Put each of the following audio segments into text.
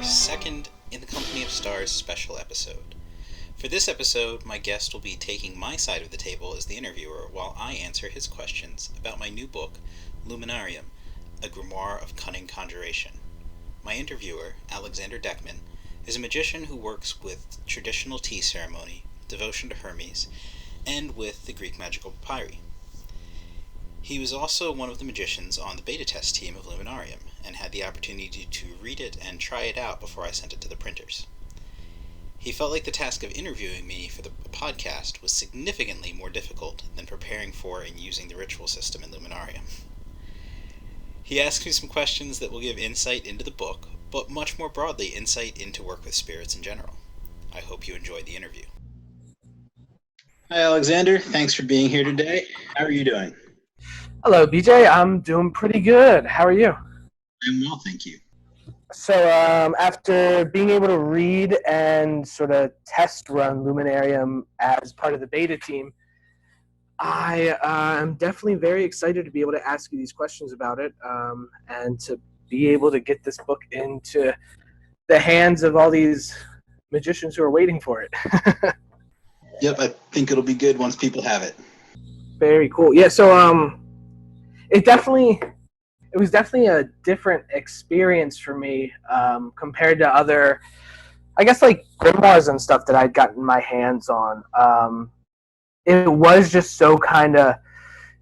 second In the Company of Stars special episode. For this episode, my guest will be taking my side of the table as the interviewer while I answer his questions about my new book, Luminarium, a Grimoire of Cunning Conjuration. My interviewer, Alexander Deckman, is a magician who works with traditional tea ceremony, devotion to Hermes, and with the Greek magical papyri. He was also one of the magicians on the beta test team of Luminarium, and had the opportunity to read it and try it out before I sent it to the printers. He felt like the task of interviewing me for the podcast was significantly more difficult than preparing for and using the ritual system in Luminarium. He asked me some questions that will give insight into the book, but much more broadly insight into work with spirits in general. I hope you enjoyed the interview. Hi Alexander, thanks for being here today. How are you doing? Hello, BJ. I'm doing pretty good. How are you? I'm well, thank you. So after being able to read and sort of test run Luminarium as part of the beta team, I am definitely very excited to be able to ask you these questions about it and to be able to get this book into the hands of all these magicians who are waiting for it. Yep, I think it'll be good once people have it. Very cool. Yeah, so it was definitely a different experience for me compared to other, I guess, like grimoires and stuff that I'd gotten my hands on. It was just so kind of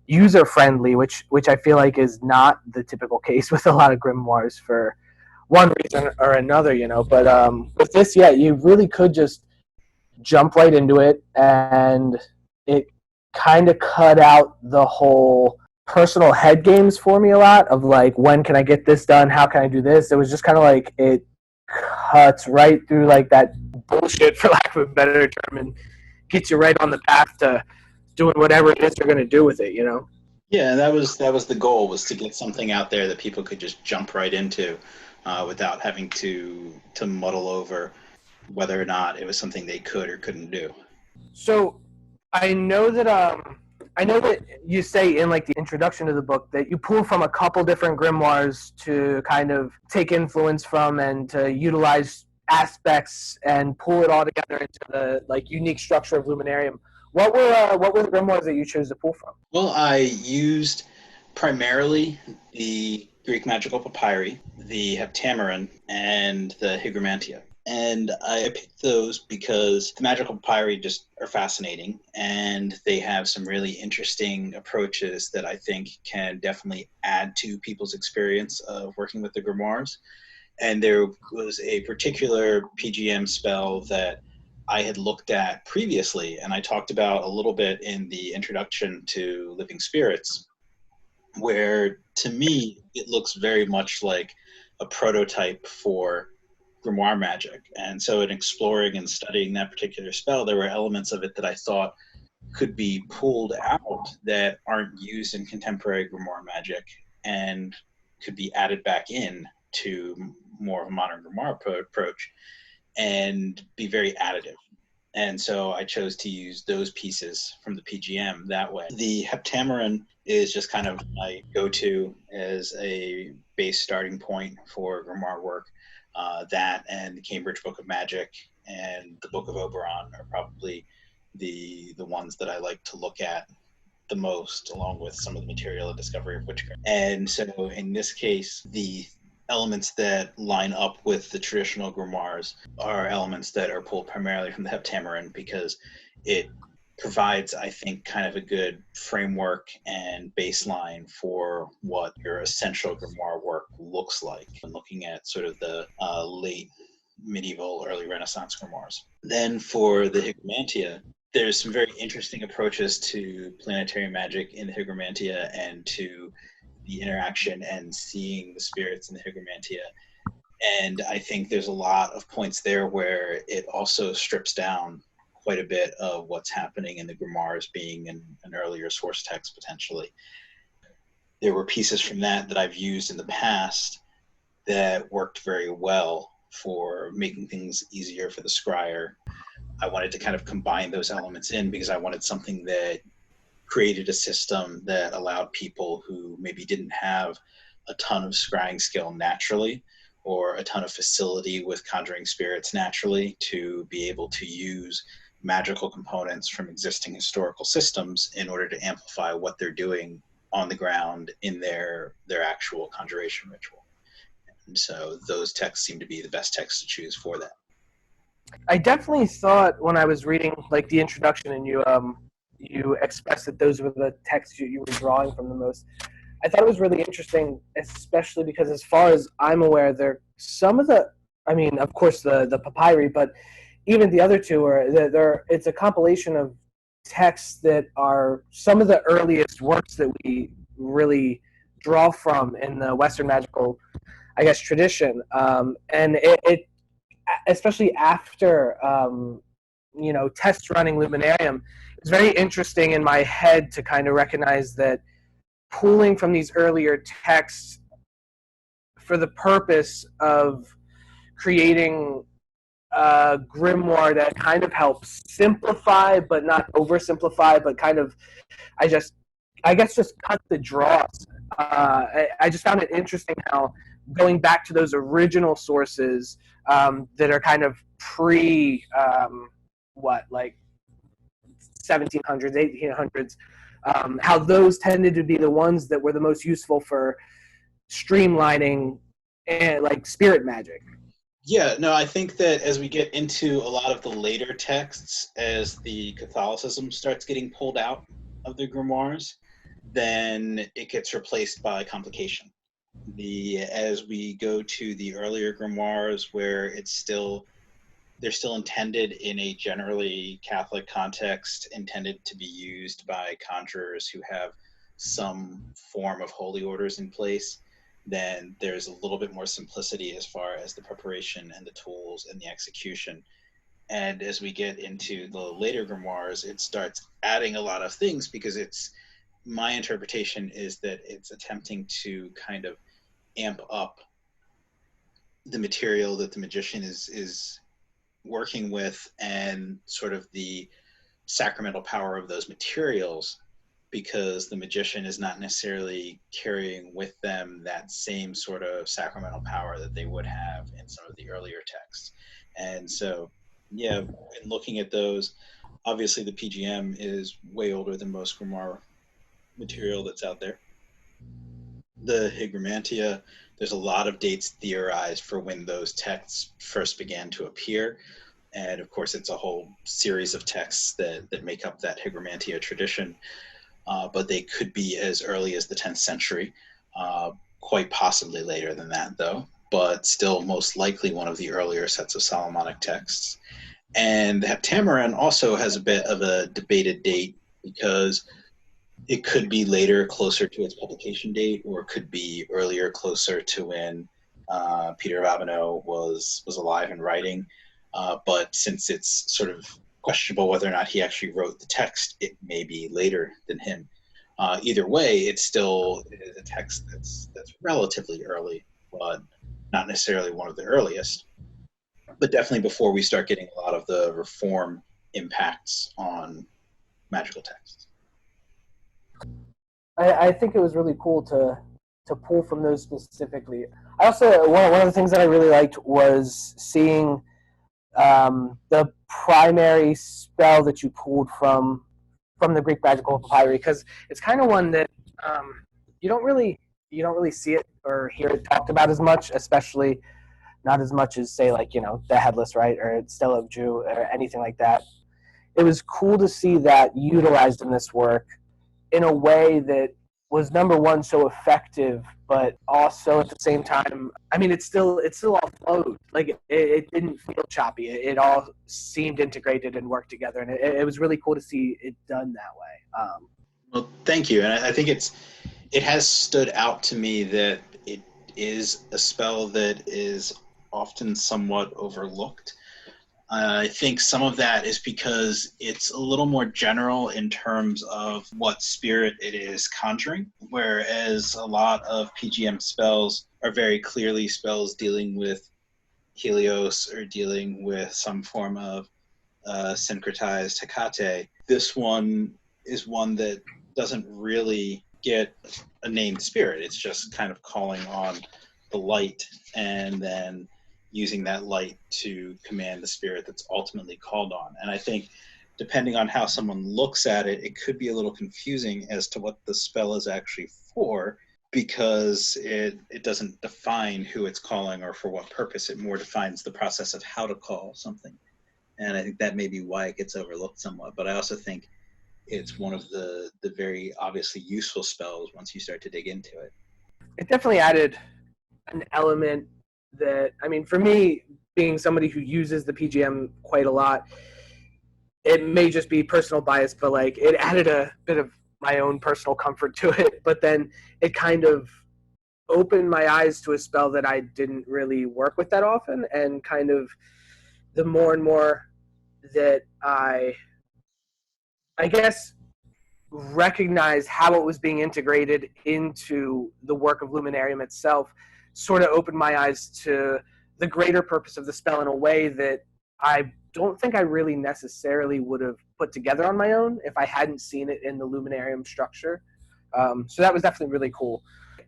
user friendly, which I feel like is not the typical case with a lot of grimoires for one reason or another, you know. But with this, yeah, you really could just jump right into it, and it kind of cut out the whole personal head games for me a lot of like, when can I get this done? How can I do this? It was just kind of like it cuts right through like that bullshit, for lack of a better term, and gets you right on the path to doing whatever it is you're going to do with it, you know? Yeah, that was the goal, was to get something out there that people could just jump right into without having to muddle over whether or not it was something they could or couldn't do. So I know that you say in like the introduction to the book that you pull from a couple different grimoires to kind of take influence from and to utilize aspects and pull it all together into the like unique structure of Luminarium. What were the grimoires that you chose to pull from? Well, I used primarily the Greek magical papyri, the heptameron, and the hygromantia. And I picked those because the magical papyri just are fascinating, and they have some really interesting approaches that I think can definitely add to people's experience of working with the grimoires. And there was a particular PGM spell that I had looked at previously, and I talked about a little bit in the introduction to Living Spirits, where to me it looks very much like a prototype for grimoire magic. And so in exploring and studying that particular spell, there were elements of it that I thought could be pulled out that aren't used in contemporary grimoire magic and could be added back in to more of a modern grimoire approach and be very additive. And so I chose to use those pieces from the PGM that way. The heptameron is just kind of my go-to as a base starting point for grimoire work. That and the Cambridge Book of Magic and the Book of Oberon are probably the ones that I like to look at the most, along with some of the material of Discovery of Witchcraft. And so in this case, the elements that line up with the traditional grimoires are elements that are pulled primarily from the heptameron, because it provides, I think, kind of a good framework and baseline for what your essential grimoire work looks like when looking at sort of the late medieval, early Renaissance grimoires. Then for the hygromantia, there's some very interesting approaches to planetary magic in the hygromantia and to the interaction and seeing the spirits in the hygromantia. And I think there's a lot of points there where it also strips down quite a bit of what's happening in the grimoires being an earlier source text potentially. There were pieces from that I've used in the past that worked very well for making things easier for the scryer. I wanted to kind of combine those elements in because I wanted something that created a system that allowed people who maybe didn't have a ton of scrying skill naturally, or a ton of facility with conjuring spirits naturally to be able to use magical components from existing historical systems in order to amplify what they're doing on the ground in their actual conjuration ritual. And so those texts seem to be the best texts to choose for that. I definitely thought when I was reading like the introduction and you expressed that those were the texts you were drawing from the most. I thought it was really interesting, especially because as far as I'm aware, some of the, I mean, of course the papyri, but even the other two it's a compilation of texts that are some of the earliest works that we really draw from in the Western magical, I guess, tradition. And it especially after test running Luminarium, it's very interesting in my head to kind of recognize that pulling from these earlier texts for the purpose of creating a grimoire that kind of helps simplify but not oversimplify, but kind of I guess just cut the draws. I just found it interesting how going back to those original sources that are kind of pre like 1700s, 1800s, how those tended to be the ones that were the most useful for streamlining and like spirit magic. Yeah, no, I think that as we get into a lot of the later texts, as the Catholicism starts getting pulled out of the grimoires, then it gets replaced by complication. As we go to the earlier grimoires where they're still intended in a generally Catholic context, intended to be used by conjurers who have some form of holy orders in place, then there's a little bit more simplicity as far as the preparation and the tools and the execution. And as we get into the later grimoires, it starts adding a lot of things because my interpretation is that it's attempting to kind of amp up the material that the magician is working with and sort of the sacramental power of those materials, because the magician is not necessarily carrying with them that same sort of sacramental power that they would have in some of the earlier texts. And so, yeah, in looking at those, obviously the PGM is way older than most grimoire material that's out there. The Hygromantia, there's a lot of dates theorized for when those texts first began to appear. And of course, it's a whole series of texts that make up that Hygromantia tradition. But they could be as early as the 10th century, quite possibly later than that, though, but still most likely one of the earlier sets of Solomonic texts. And the Heptameron also has a bit of a debated date because it could be later, closer to its publication date, or it could be earlier, closer to when Peter of Abano was alive and writing. But since it's sort of questionable whether or not he actually wrote the text, it may be later than him. Either way, it's still a text that's relatively early, but not necessarily one of the earliest. But definitely before we start getting a lot of the reform impacts on magical texts. I think it was really cool to pull from those specifically. I also one of the things that I really liked was seeing the primary spell that you pulled from the Greek magical papyri, because it's kind of one that you don't really see it or hear it talked about as much, especially not as much as say like the Headless Rite or Stella of Jew or anything like that. It was cool to see that utilized in this work in a way that was, number one, so effective, but also at the same time, I mean, it still all flowed. Like it didn't feel choppy. It all seemed integrated and worked together, and it was really cool to see it done that way. Well, thank you, and I think it has stood out to me that it is a spell that is often somewhat overlooked. I think some of that is because it's a little more general in terms of what spirit it is conjuring, whereas a lot of PGM spells are very clearly spells dealing with Helios or dealing with some form of syncretized Hecate. This one is one that doesn't really get a named spirit. It's just kind of calling on the light and then using that light to command the spirit that's ultimately called on. And I think depending on how someone looks at it, it could be a little confusing as to what the spell is actually for, because it doesn't define who it's calling or for what purpose. It more defines the process of how to call something. And I think that may be why it gets overlooked somewhat. But I also think it's one of the very obviously useful spells once you start to dig into it. It definitely added an element that, I mean, for me, being somebody who uses the PGM quite a lot, it may just be personal bias, but like it added a bit of my own personal comfort to it. But then it kind of opened my eyes to a spell that I didn't really work with that often, and kind of the more and more that I guess recognize how it was being integrated into the work of Luminarium itself, sort of opened my eyes to the greater purpose of the spell in a way that I don't think I really necessarily would have put together on my own if I hadn't seen it in the Luminarium structure. So that was definitely really cool.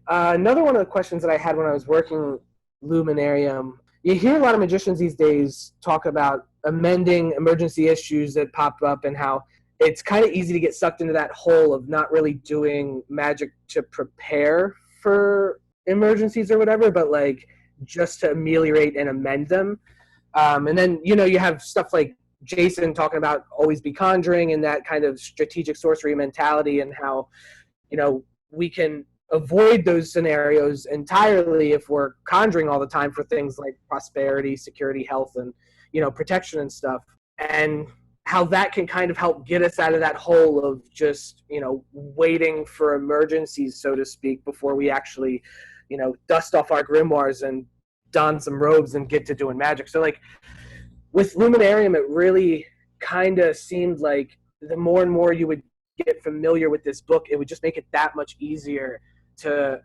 Another one of the questions that I had when I was working Luminarium, you hear a lot of magicians these days talk about amending emergency issues that pop up, and how it's kind of easy to get sucked into that hole of not really doing magic to prepare for emergencies or whatever, but like just to ameliorate and amend them. And then, you know, you have stuff like Jason talking about always be conjuring and that kind of strategic sorcery mentality, and how, you know, we can avoid those scenarios entirely if we're conjuring all the time for things like prosperity, security, health, and, you know, protection and stuff. And how that can kind of help get us out of that hole of just, you know, waiting for emergencies, so to speak, before we actually, you know, dust off our grimoires and don some robes and get to doing magic. So like with Luminarium, it really kind of seemed like the more and more you would get familiar with this book, it would just make it that much easier to,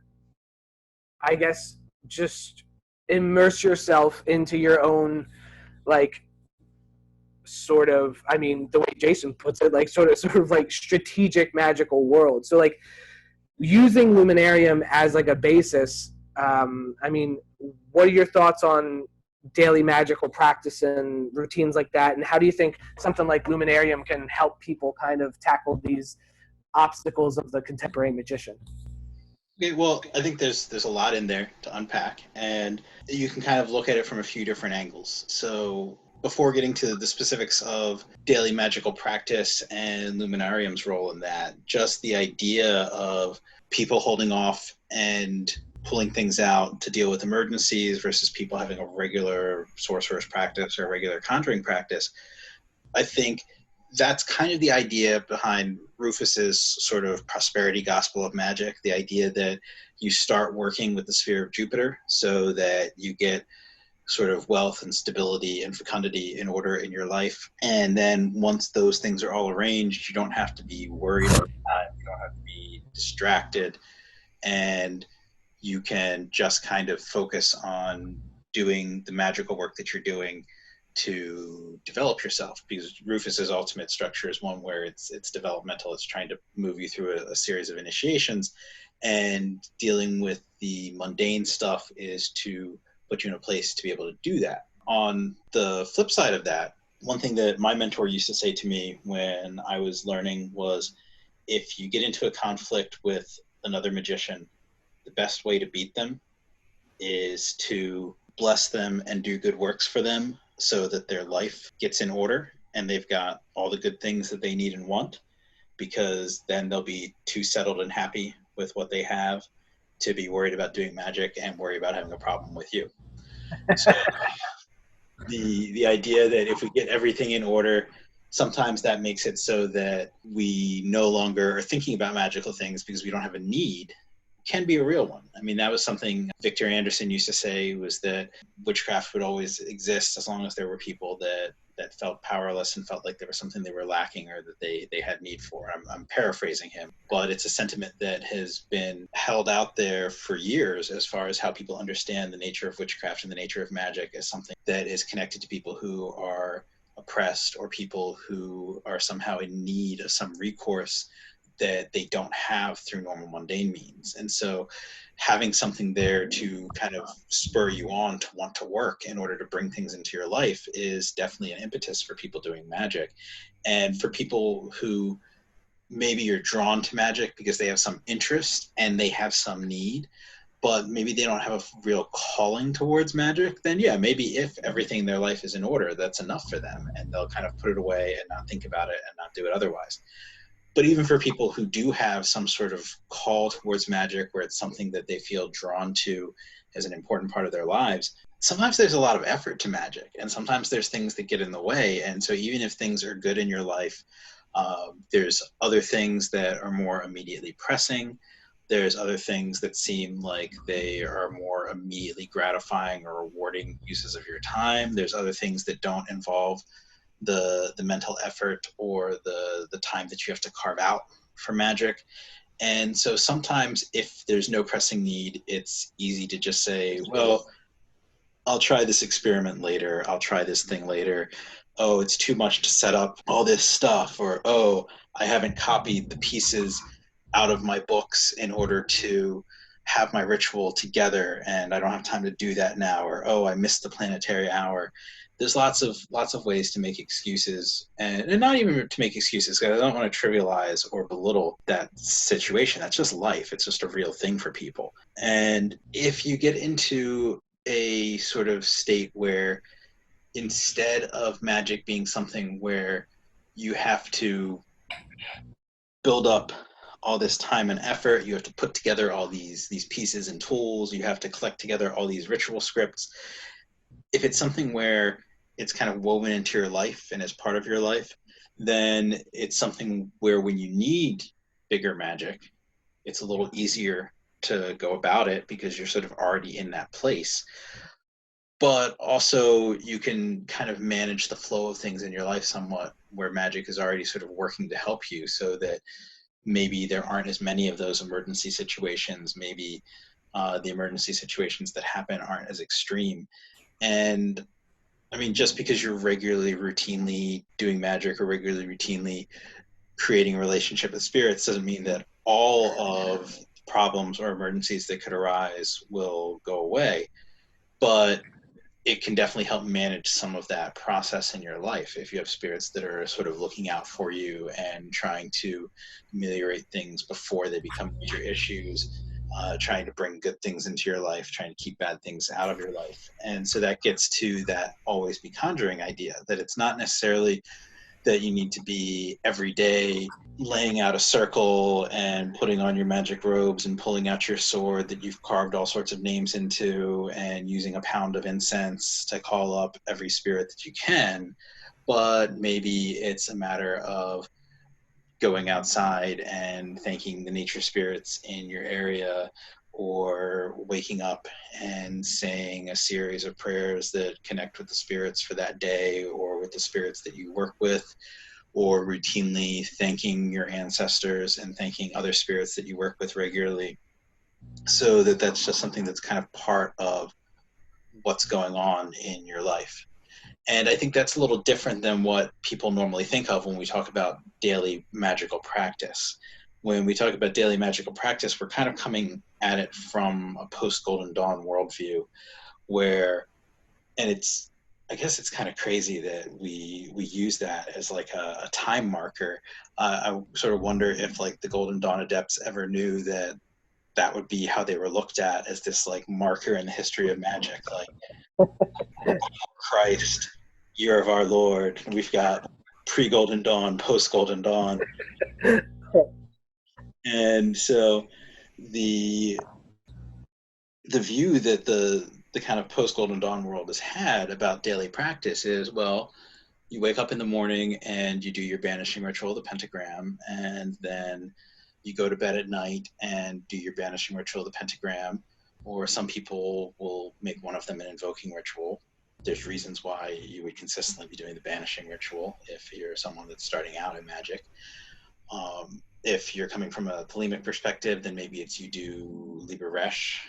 I guess, just immerse yourself into your own, like, sort of, I mean, the way Jason puts it, like sort of like strategic magical world. So like using Luminarium as like a basis, I mean, what are your thoughts on daily magical practice and routines like that? And how do you think something like Luminarium can help people kind of tackle these obstacles of the contemporary magician? Okay, well, I think there's a lot in there to unpack, and you can kind of look at it from a few different angles. So before getting to the specifics of daily magical practice and Luminarium's role in that, just the idea of people holding off and pulling things out to deal with emergencies versus people having a regular sorcerer's practice or a regular conjuring practice, I think that's kind of the idea behind Rufus's sort of prosperity gospel of magic, the idea that you start working with the sphere of Jupiter so that you get sort of wealth and stability and fecundity in order in your life. And then once those things are all arranged, you don't have to be worried all the time. You don't have to be distracted. And you can just kind of focus on doing the magical work that you're doing to develop yourself, because Rufus's ultimate structure is one where it's developmental. It's trying to move you through a series of initiations, and dealing with the mundane stuff is to put you in a place to be able to do that. On the flip side of that, one thing that my mentor used to say to me when I was learning was, if you get into a conflict with another magician, the best way to beat them is to bless them and do good works for them so that their life gets in order and they've got all the good things that they need and want, because then they'll be too settled and happy with what they have to be worried about doing magic and worry about having a problem with you. So the idea that if we get everything in order, sometimes that makes it so that we no longer are thinking about magical things because we don't have a need, can be a real one. I mean, that was something Victor Anderson used to say, was that witchcraft would always exist as long as there were people that felt powerless and felt like there was something they were lacking or that they had need for. I'm paraphrasing him, but it's a sentiment that has been held out there for years as far as how people understand the nature of witchcraft and the nature of magic as something that is connected to people who are oppressed or people who are somehow in need of some recourse that they don't have through normal mundane means. And so having something there to kind of spur you on to want to work in order to bring things into your life is definitely an impetus for people doing magic. And for people who maybe you're drawn to magic because they have some interest and they have some need, but maybe they don't have a real calling towards magic, then yeah, maybe if everything in their life is in order, that's enough for them, and they'll kind of put it away and not think about it and not do it otherwise. But even for people who do have some sort of call towards magic, where it's something that they feel drawn to as an important part of their lives, sometimes there's a lot of effort to magic, and sometimes there's things that get in the way. And so even if things are good in your life, there's other things that are more immediately pressing. There's other things that seem like they are more immediately gratifying or rewarding uses of your time. There's other things that don't involve the mental effort or the time that you have to carve out for magic. And so sometimes if there's no pressing need, it's easy to just say, well, I'll try this experiment later. I'll try this thing later. Oh, it's too much to set up all this stuff. Or, oh, I haven't copied the pieces out of my books in order to have my ritual together, and I don't have time to do that now. Or, oh, I missed the planetary hour. There's lots of ways to make excuses, and not even to make excuses, because I don't want to trivialize or belittle that situation. That's just life. It's just a real thing for people. And if you get into a sort of state where instead of magic being something where you have to build up all this time and effort, you have to put together all these pieces and tools, you have to collect together all these ritual scripts. If it's something where it's kind of woven into your life and is part of your life, then it's something where when you need bigger magic, it's a little easier to go about it because you're sort of already in that place. But also you can kind of manage the flow of things in your life somewhat, where magic is already sort of working to help you, so that maybe there aren't as many of those emergency situations. Maybe the emergency situations that happen aren't as extreme. And I mean, just because you're regularly, routinely doing magic or regularly, routinely creating a relationship with spirits doesn't mean that all of the problems or emergencies that could arise will go away. But it can definitely help manage some of that process in your life if you have spirits that are sort of looking out for you and trying to ameliorate things before they become major issues, trying to bring good things into your life, trying to keep bad things out of your life. And so that gets to that always be conjuring idea, that it's not necessarily that you need to be every day laying out a circle and putting on your magic robes and pulling out your sword that you've carved all sorts of names into and using a pound of incense to call up every spirit that you can. But maybe it's a matter of going outside and thanking the nature spirits in your area, or waking up and saying a series of prayers that connect with the spirits for that day or with the spirits that you work with, or routinely thanking your ancestors and thanking other spirits that you work with regularly, so that that's just something that's kind of part of what's going on in your life. And I think that's a little different than what people normally think of when we talk about daily magical practice. When we talk about daily magical practice, we're kind of coming at it from a post-Golden Dawn worldview, where, and it's, I guess it's kind of crazy that we use that as like a time marker. I sort of wonder if like the Golden Dawn adepts ever knew that that would be how they were looked at, as this like marker in the history of magic, like Christ, year of our Lord. We've got pre-Golden Dawn, post-Golden Dawn. And so the view that the kind of post-Golden Dawn world has had about daily practice is, well, you wake up in the morning and you do your banishing ritual, the pentagram, and then you go to bed at night and do your banishing ritual, the pentagram, or some people will make one of them an invoking ritual. There's reasons why you would consistently be doing the banishing ritual if you're someone that's starting out in magic. If you're coming from a thelemic perspective, then maybe it's you do Liber Resh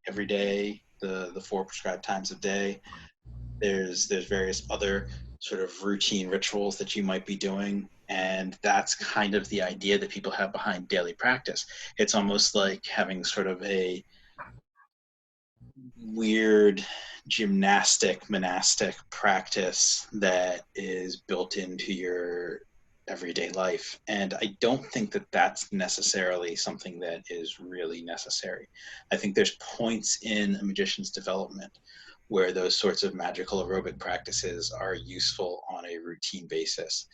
every day, the 4 prescribed times of day. There's various other sort of routine rituals that you might be doing. And that's kind of the idea that people have behind daily practice. It's almost like having sort of a weird gymnastic monastic practice that is built into your everyday life. And I don't think that that's necessarily something that is really necessary. I think there's points in a magician's development where those sorts of magical aerobic practices are useful on a routine basis.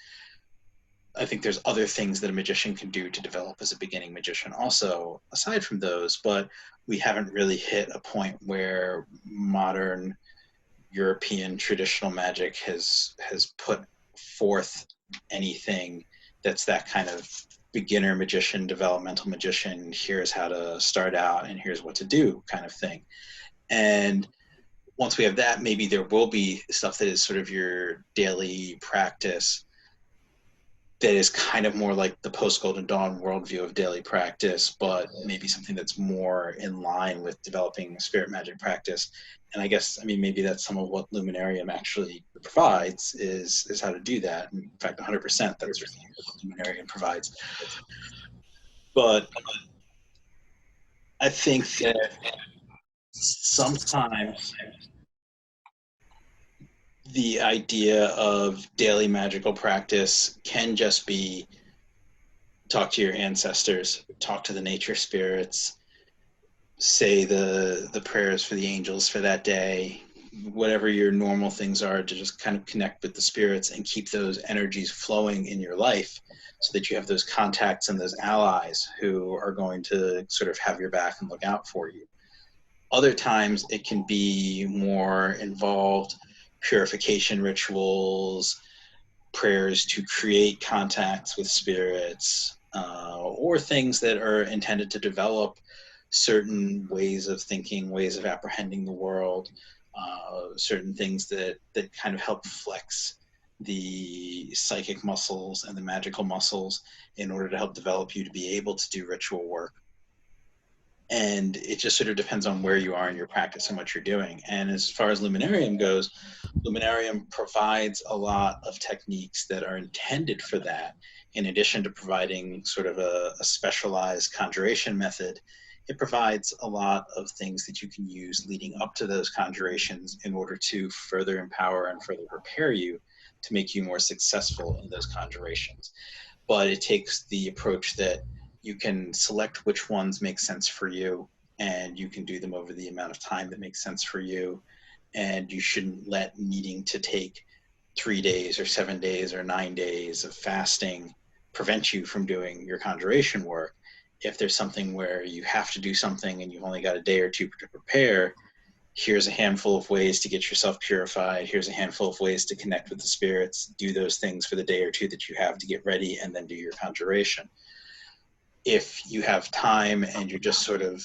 I think there's other things that a magician can do to develop as a beginning magician also, aside from those, but we haven't really hit a point where modern European traditional magic has put forth anything that's that kind of beginner magician, developmental magician, here's how to start out and here's what to do kind of thing. And once we have that, maybe there will be stuff that is sort of your daily practice that is kind of more like the post-Golden Dawn worldview of daily practice, but maybe something that's more in line with developing spirit magic practice. And I guess, I mean, maybe that's some of what Luminarium actually provides is how to do that. In fact, 100% that's certainly what Luminarium provides. But I think that sometimes the idea of daily magical practice can just be talk to your ancestors, talk to the nature spirits, say the prayers for the angels for that day, whatever your normal things are, to just kind of connect with the spirits and keep those energies flowing in your life so that you have those contacts and those allies who are going to sort of have your back and look out for you. Other times it can be more involved purification rituals, prayers to create contacts with spirits, or things that are intended to develop certain ways of thinking, ways of apprehending the world, certain things that kind of help flex the psychic muscles and the magical muscles in order to help develop you to be able to do ritual work. And it just sort of depends on where you are in your practice and what you're doing. And as far as Luminarium goes, Luminarium provides a lot of techniques that are intended for that. In addition to providing sort of a specialized conjuration method, it provides a lot of things that you can use leading up to those conjurations in order to further empower and further prepare you to make you more successful in those conjurations. But it takes the approach that you can select which ones make sense for you, and you can do them over the amount of time that makes sense for you. And you shouldn't let needing to take 3 days or 7 days or 9 days of fasting prevent you from doing your conjuration work. If there's something where you have to do something and you've only got a day or two to prepare, here's a handful of ways to get yourself purified. Here's a handful of ways to connect with the spirits. Do those things for the day or two that you have to get ready, and then do your conjuration. If you have time and you're just sort of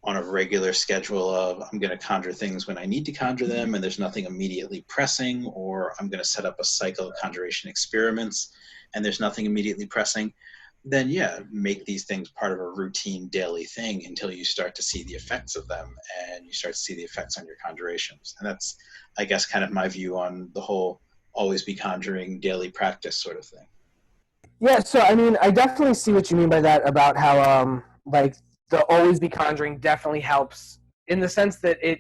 on a regular schedule of, I'm going to conjure things when I need to conjure them and there's nothing immediately pressing, or I'm going to set up a cycle of conjuration experiments and there's nothing immediately pressing, then yeah, make these things part of a routine daily thing until you start to see the effects of them and you start to see the effects on your conjurations. And that's, I guess, kind of my view on the whole always be conjuring daily practice sort of thing. Yeah, so I mean, I definitely see what you mean by that, about how like the always be conjuring definitely helps in the sense that it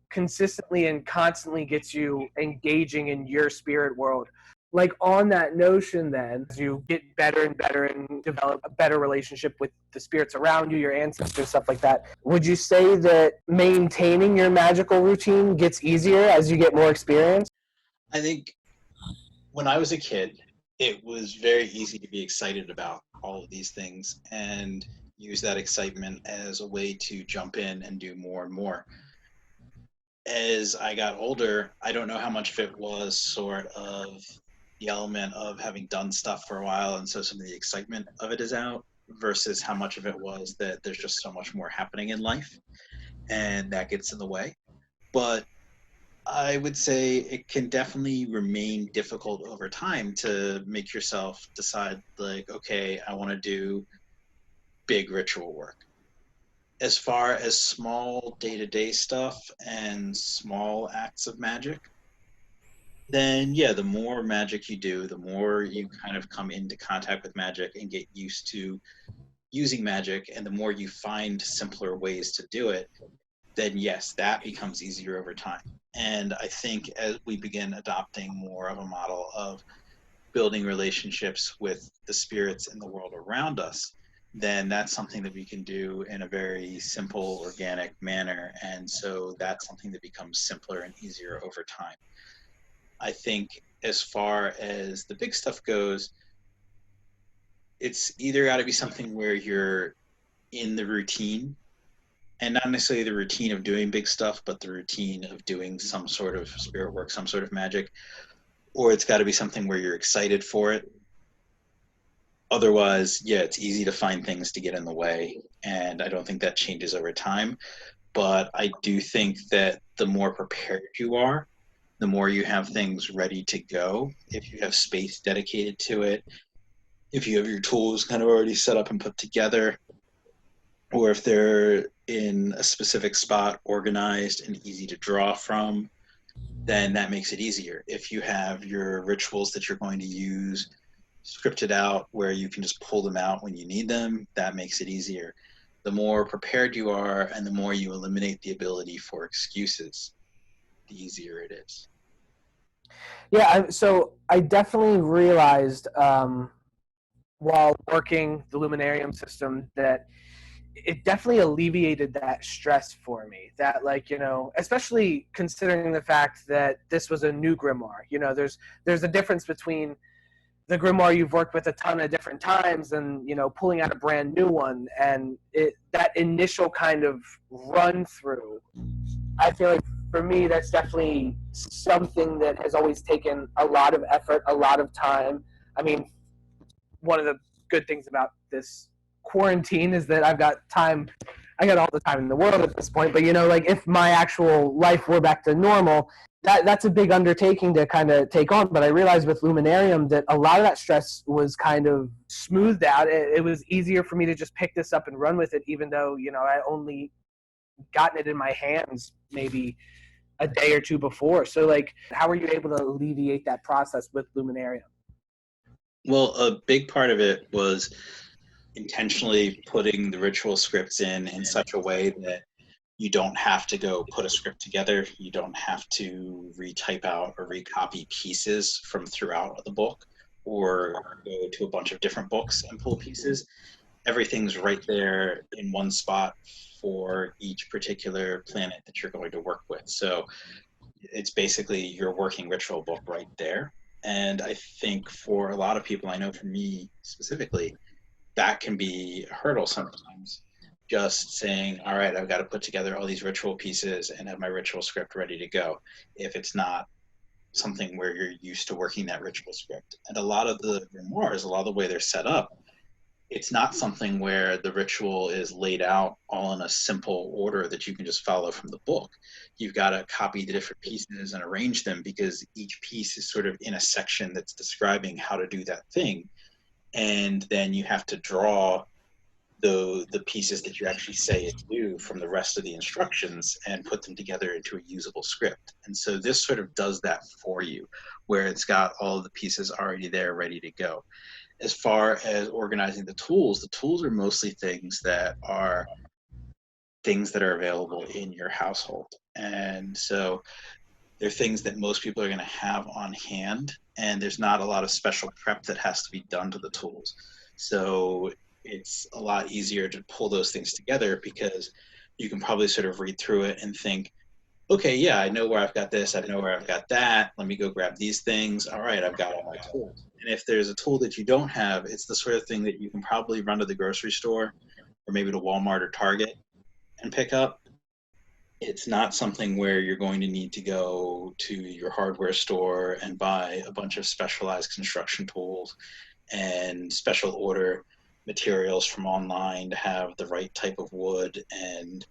consistently and constantly gets you engaging in your spirit world. Like, on that notion, then, as you get better and better and develop a better relationship with the spirits around you, your ancestors, stuff like that, would you say that maintaining your magical routine gets easier as you get more experience? I think when I was a kid, it was very easy to be excited about all of these things and use that excitement as a way to jump in and do more and more. As I got older, I don't know how much of it was sort of the element of having done stuff for a while, and so some of the excitement of it is out, versus how much of it was that there's just so much more happening in life, and that gets in the way. But I would say it can definitely remain difficult over time to make yourself decide, like, okay, I want to do big ritual work. As far as small day-to-day stuff and small acts of magic, then yeah, the more magic you do, the more you kind of come into contact with magic and get used to using magic, and the more you find simpler ways to do it, then yes, that becomes easier over time. And I think as we begin adopting more of a model of building relationships with the spirits in the world around us, then that's something that we can do in a very simple, organic manner. And so that's something that becomes simpler and easier over time. I think as far as the big stuff goes, it's either got to be something where you're in the routine, and not necessarily the routine of doing big stuff, but the routine of doing some sort of spirit work, some sort of magic, or it's got to be something where you're excited for it. Otherwise, yeah, it's easy to find things to get in the way, and I don't think that changes over time. But I do think that the more prepared you are, the more you have things ready to go. If you have space dedicated to it, if you have your tools kind of already set up and put together, or if they're in a specific spot, organized and easy to draw from, then that makes it easier. If you have your rituals that you're going to use scripted out where you can just pull them out when you need them, that makes it easier. The more prepared you are and the more you eliminate the ability for excuses, the easier it is. Yeah, so I definitely realized while working the Luminarium system that it definitely alleviated that stress for me. That, like, you know, especially considering the fact that this was a new grimoire. You know, there's a difference between the grimoire you've worked with a ton of different times and, you know, pulling out a brand new one, and that initial kind of run through, I feel like for me that's definitely something that has always taken a lot of effort, a lot of time. I mean, one of the good things about this quarantine is that I've got time. I got all the time in the world at this point, but, you know, like, if my actual life were back to normal, that's a big undertaking to kind of take on. But I realized with Luminarium that a lot of that stress was kind of smoothed out. It was easier for me to just pick this up and run with it, even though, you know, I only gotten it in my hands maybe a day or two before. So, like, how were you able to alleviate that process with Luminarium? Well, a big part of it was intentionally putting the ritual scripts in such a way that you don't have to go put a script together. You don't have to retype out or recopy pieces from throughout the book or go to a bunch of different books and pull pieces. Everything's right there in one spot for each particular planet that you're going to work with. So it's basically your working ritual book right there. And I think for a lot of people, I know for me specifically, that can be a hurdle sometimes. Just saying, all right, I've got to put together all these ritual pieces and have my ritual script ready to go, if it's not something where you're used to working that ritual script. And a lot of the grimoires, a lot of the way they're set up, it's not something where the ritual is laid out all in a simple order that you can just follow from the book. You've got to copy the different pieces and arrange them because each piece is sort of in a section that's describing how to do that thing. And then you have to draw the pieces that you actually say it do from the rest of the instructions and put them together into a usable script. And so this sort of does that for you, where it's got all of the pieces already there ready to go. As far as organizing the tools are mostly things that are available in your household. And so they're things that most people are going to have on hand, and there's not a lot of special prep that has to be done to the tools. So it's a lot easier to pull those things together because you can probably sort of read through it and think, okay, yeah, I know where I've got this, I know where I've got that, let me go grab these things. All right, I've got all my tools. And if there's a tool that you don't have, it's the sort of thing that you can probably run to the grocery store or maybe to Walmart or Target and pick up. It's not something where you're going to need to go to your hardware store and buy a bunch of specialized construction tools and special order materials from online to have the right type of wood and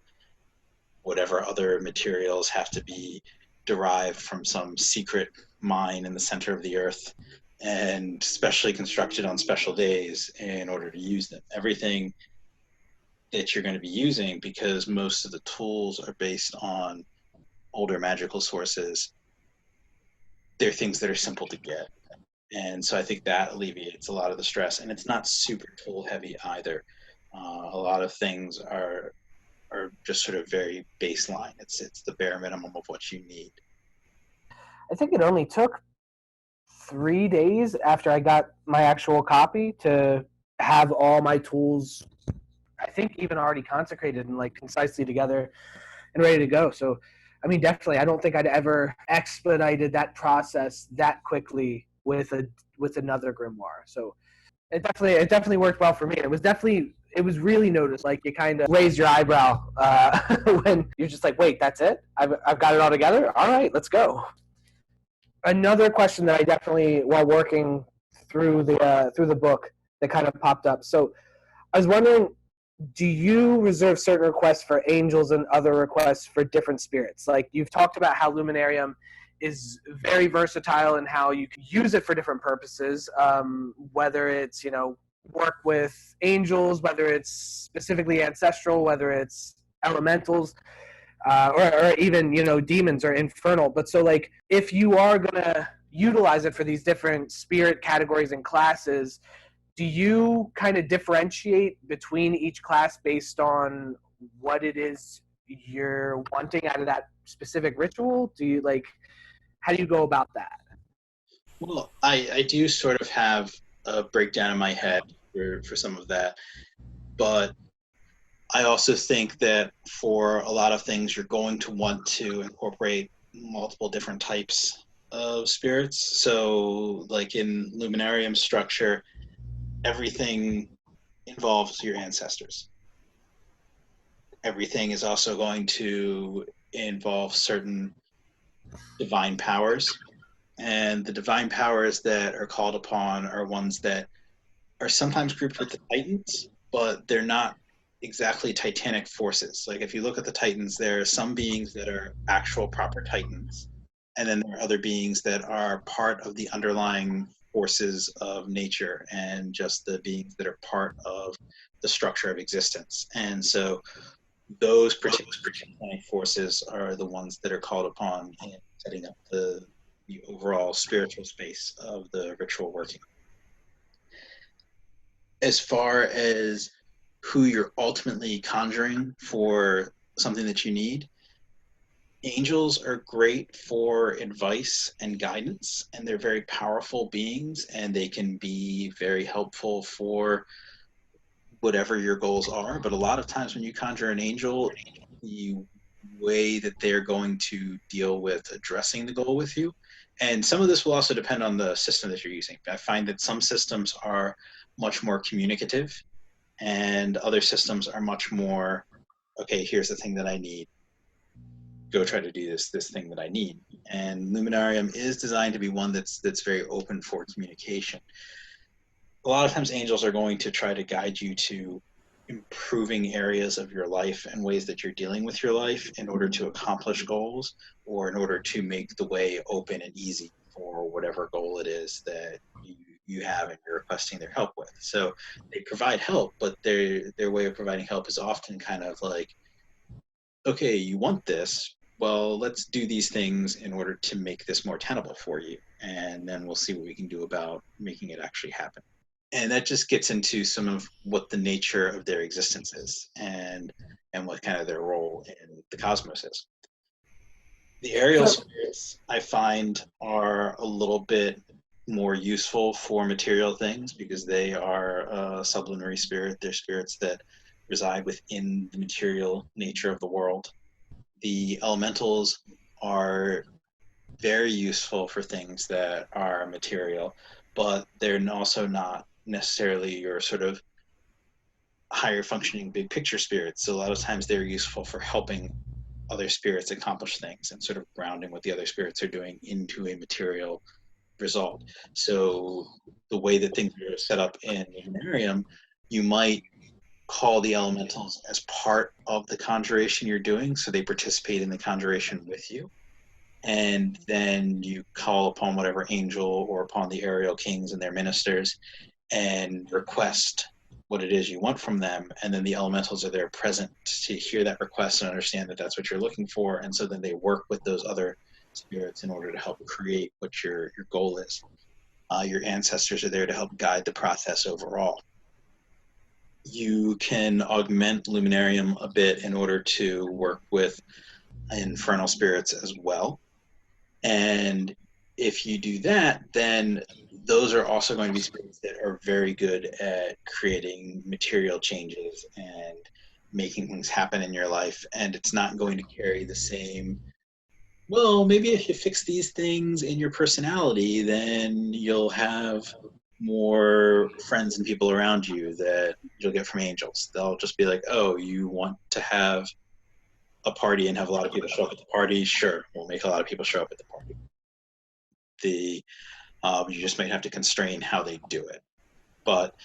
whatever other materials have to be derived from some secret mine in the center of the earth and specially constructed on special days in order to use them. Everything that you're going to be using, because most of the tools are based on older magical sources, they're things that are simple to get. And so I think that alleviates a lot of the stress, and it's not super tool heavy either. A lot of things are just sort of very baseline. It's the bare minimum of what you need. I think it only took 3 days after I got my actual copy to have all my tools, I think, even already consecrated and like concisely together and ready to go. So, I mean, definitely, I don't think I'd ever expedited that process that quickly with another grimoire. So it definitely worked well for me. It was really noticed. Like, you kind of raise your eyebrow when you're just like, wait, that's it? I've got it all together? All right, let's go. Another question that I definitely, while working through the book, that kind of popped up. So I was wondering, do you reserve certain requests for angels and other requests for different spirits? Like, you've talked about how Luminarium is very versatile and how you can use it for different purposes, whether it's, work with angels, whether it's specifically ancestral, whether it's elementals, or even, demons or infernal. But so, like, if you are going to utilize it for these different spirit categories and classes, do you kind of differentiate between each class based on what it is you're wanting out of that specific ritual? Do you, like, how do you go about that? Well, I do sort of have a breakdown in my head for some of that, but I also think that for a lot of things, you're going to want to incorporate multiple different types of spirits. So, like in Luminarium structure, everything involves your ancestors. Everything is also going to involve certain divine powers. And the divine powers that are called upon are ones that are sometimes grouped with the Titans, but they're not exactly Titanic forces. Like, if you look at the Titans, there are some beings that are actual proper Titans, and then there are other beings that are part of the underlying forces of nature and just the beings that are part of the structure of existence. And so those particular forces are the ones that are called upon in setting up the overall spiritual space of the ritual working. As far as who you're ultimately conjuring for something that you need, angels are great for advice and guidance, and they're very powerful beings, and they can be very helpful for whatever your goals are. But a lot of times when you conjure an angel, the way that they're going to deal with addressing the goal with you, and some of this will also depend on the system that you're using. I find that some systems are much more communicative, and other systems are much more, okay, here's the thing that I need, go try to do this thing that I need. And Luminarium is designed to be one that's very open for communication. A lot of times angels are going to try to guide you to improving areas of your life and ways that you're dealing with your life in order to accomplish goals, or in order to make the way open and easy for whatever goal it is that you have and you're requesting their help with. So they provide help, but their way of providing help is often kind of like, okay, you want this, well, let's do these things in order to make this more tenable for you, and then we'll see what we can do about making it actually happen. And that just gets into some of what the nature of their existence is, and what kind of their role in the cosmos is. The aerial spirits, I find, are a little bit more useful for material things because they are a sublunary spirit. They're spirits that reside within the material nature of the world. The elementals are very useful for things that are material, but they're also not necessarily your sort of higher functioning big picture spirits. So a lot of times they're useful for helping other spirits accomplish things and sort of grounding what the other spirits are doing into a material result. So the way that things are set up in Luminarium, you might call the elementals as part of the conjuration you're doing, so they participate in the conjuration with you. And then you call upon whatever angel or upon the aerial kings and their ministers and request what it is you want from them, and then the elementals are there present to hear that request and understand that that's what you're looking for, and so then they work with those other spirits in order to help create what your goal is. Your ancestors are there to help guide the process overall. You can augment Luminarium a bit in order to work with infernal spirits as well. And if you do that, then those are also going to be spirits that are very good at creating material changes and making things happen in your life. And it's not going to carry the same, well, maybe if you fix these things in your personality, then you'll have more friends and people around you that you'll get from angels. They'll just be like, oh, you want to have a party and have a lot of people show up at the party? Sure, we'll make a lot of people show up at the party. You just might have to constrain how they do it. But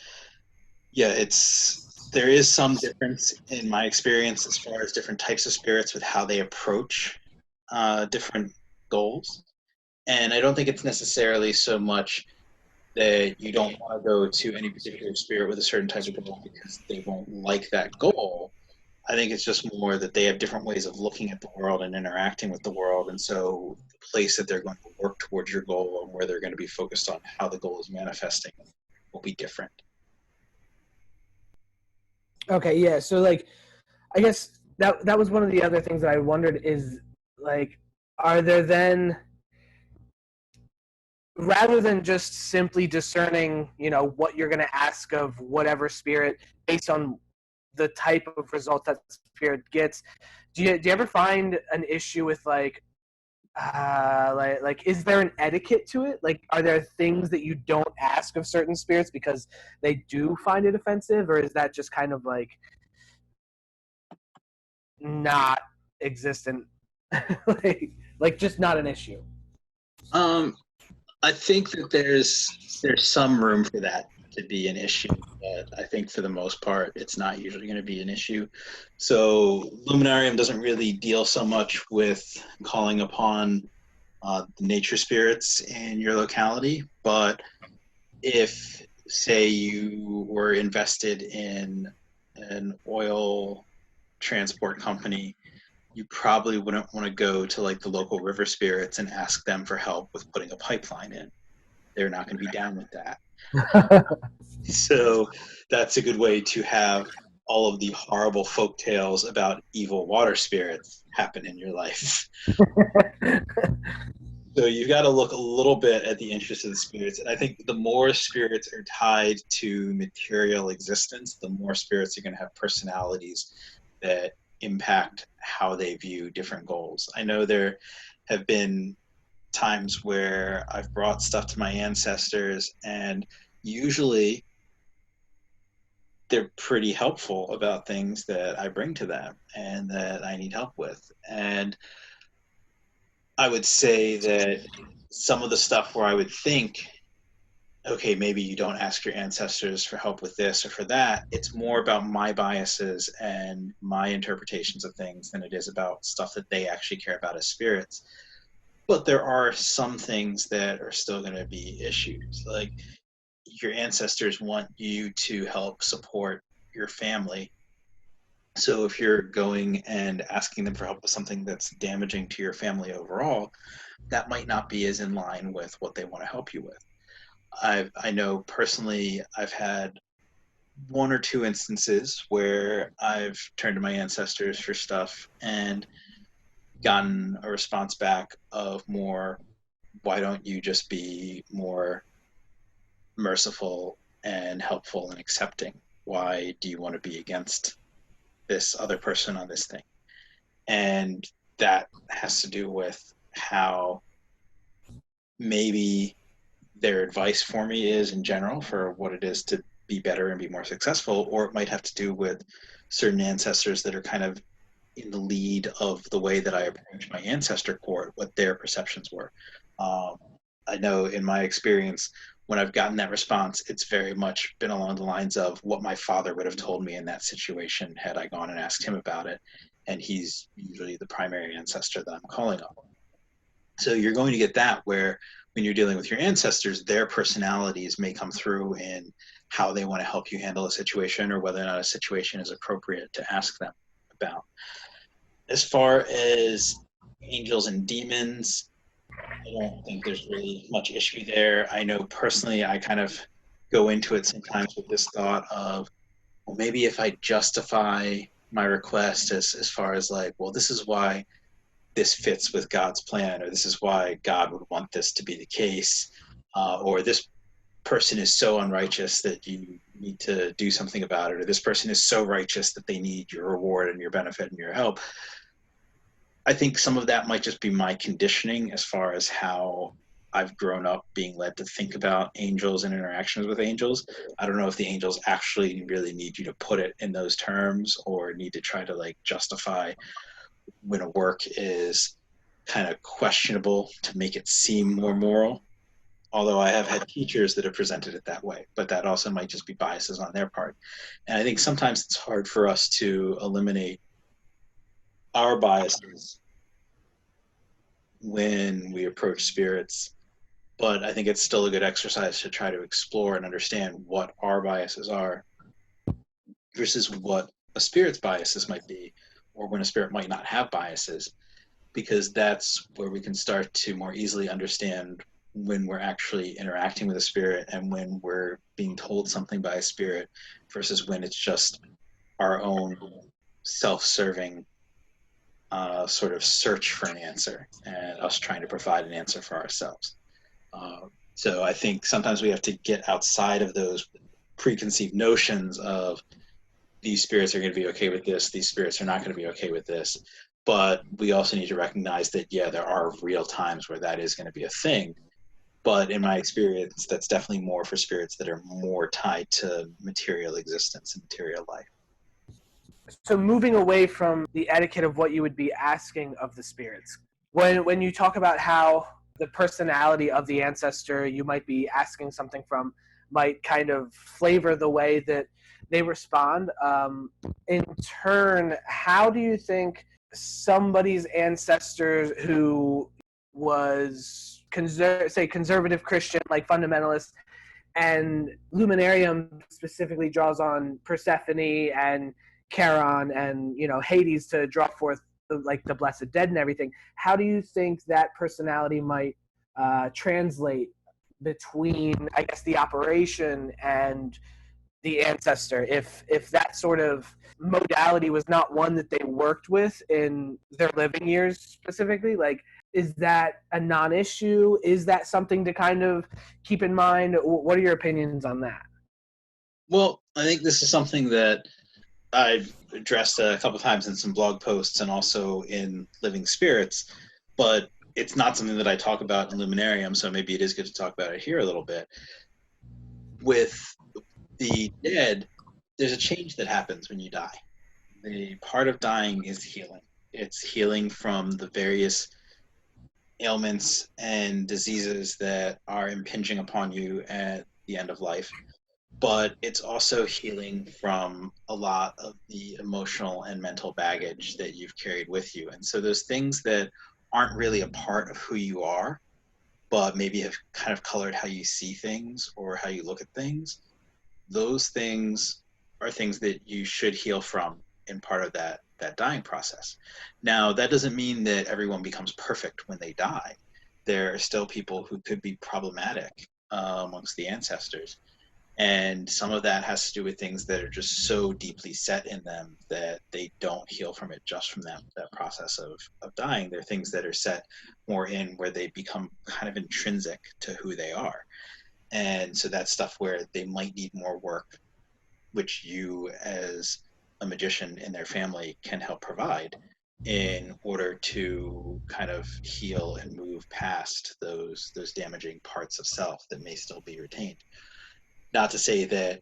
yeah, there is some difference in my experience as far as different types of spirits with how they approach different goals. And I don't think it's necessarily so much that you don't want to go to any particular spirit with a certain type of goal because they won't like that goal. I think it's just more that they have different ways of looking at the world and interacting with the world. And so the place that they're going to work towards your goal and where they're going to be focused on how the goal is manifesting will be different. Okay, yeah. So, like, I guess that was one of the other things that I wondered is, like, are there then, rather than just simply discerning, what you're going to ask of whatever spirit based on the type of result that spirit gets, do you ever find an issue with like is there an etiquette to it? Like, are there things that you don't ask of certain spirits because they do find it offensive, or is that just kind of like not existent, like just not an issue? I think that there's some room for that to be an issue, but I think for the most part, it's not usually going to be an issue. So Luminarium doesn't really deal so much with calling upon the nature spirits in your locality, but if, say, you were invested in an oil transport company, you probably wouldn't want to go to like the local river spirits and ask them for help with putting a pipeline in. They're not going to be down with that. So that's a good way to have all of the horrible folk tales about evil water spirits happen in your life. So you've got to look a little bit at the interest of the spirits. And I think the more spirits are tied to material existence, the more spirits are going to have personalities that impact how they view different goals. I know there have been times where I've brought stuff to my ancestors, and usually they're pretty helpful about things that I bring to them and that I need help with. And I would say that some of the stuff where I would think, okay, maybe you don't ask your ancestors for help with this or for that, it's more about my biases and my interpretations of things than it is about stuff that they actually care about as spirits. But there are some things that are still going to be issues. Like, your ancestors want you to help support your family. So if you're going and asking them for help with something that's damaging to your family overall, that might not be as in line with what they want to help you with. I know personally I've had one or two instances where I've turned to my ancestors for stuff and gotten a response back of more, why don't you just be more merciful and helpful and accepting? Why do you want to be against this other person on this thing? And that has to do with how maybe their advice for me is in general for what it is to be better and be more successful, or it might have to do with certain ancestors that are kind of in the lead of the way that I approach my ancestor court, what their perceptions were. I know in my experience, when I've gotten that response, it's very much been along the lines of what my father would have told me in that situation had I gone and asked him about it. And he's usually the primary ancestor that I'm calling on. So you're going to get that where when you're dealing with your ancestors, their personalities may come through in how they want to help you handle a situation or whether or not a situation is appropriate to ask them about. As far as angels and demons, I don't think there's really much issue there. I know personally I kind of go into it sometimes with this thought of, well, maybe if I justify my request as far as like, well, this is why this fits with God's plan, or this is why God would want this to be the case, or this person is so unrighteous that you need to do something about it, or this person is so righteous that they need your reward and your benefit and your help. I think some of that might just be my conditioning as far as how I've grown up being led to think about angels and interactions with angels. I don't know if the angels actually really need you to put it in those terms or need to try to like justify when a work is kind of questionable to make it seem more moral. Although I have had teachers that have presented it that way, but that also might just be biases on their part. And I think sometimes it's hard for us to eliminate our biases when we approach spirits, but I think it's still a good exercise to try to explore and understand what our biases are versus what a spirit's biases might be, or when a spirit might not have biases, because that's where we can start to more easily understand when we're actually interacting with a spirit and when we're being told something by a spirit versus when it's just our own self-serving sort of search for an answer and us trying to provide an answer for ourselves. So I think sometimes we have to get outside of those preconceived notions of these spirits are going to be okay with this, these spirits are not going to be okay with this. But we also need to recognize that, yeah, there are real times where that is going to be a thing. But in my experience, that's definitely more for spirits that are more tied to material existence and material life. So moving away from the etiquette of what you would be asking of the spirits, when you talk about how the personality of the ancestor you might be asking something from might kind of flavor the way that they respond, in turn, how do you think somebody's ancestors who was say conservative Christian, like fundamentalist, and Luminarium specifically draws on Persephone and Charon and Hades to draw forth the blessed dead and everything. How do you think that personality might translate between, I guess, the operation and the ancestor, if that sort of modality was not one that they worked with in their living years specifically? Like, is that a non-issue? Is that something to kind of keep in mind? What are your opinions on that? Well, I think this is something that I've addressed a couple of times in some blog posts and also in Living Spirits, but it's not something that I talk about in Luminarium, so maybe it is good to talk about it here a little bit. With the dead, there's a change that happens when you die. The part of dying is healing. It's healing from the various ailments and diseases that are impinging upon you at the end of life. But it's also healing from a lot of the emotional and mental baggage that you've carried with you. And so those things that aren't really a part of who you are, but maybe have kind of colored how you see things or how you look at things, those things are things that you should heal from in part of that dying process. Now, that doesn't mean that everyone becomes perfect when they die. There are still people who could be problematic amongst the ancestors. And some of that has to do with things that are just so deeply set in them that they don't heal from it just from that process of dying. They're things that are set more in where they become kind of intrinsic to who they are. And so that's stuff where they might need more work, which you as a magician in their family can help provide in order to kind of heal and move past those damaging parts of self that may still be retained. Not to say that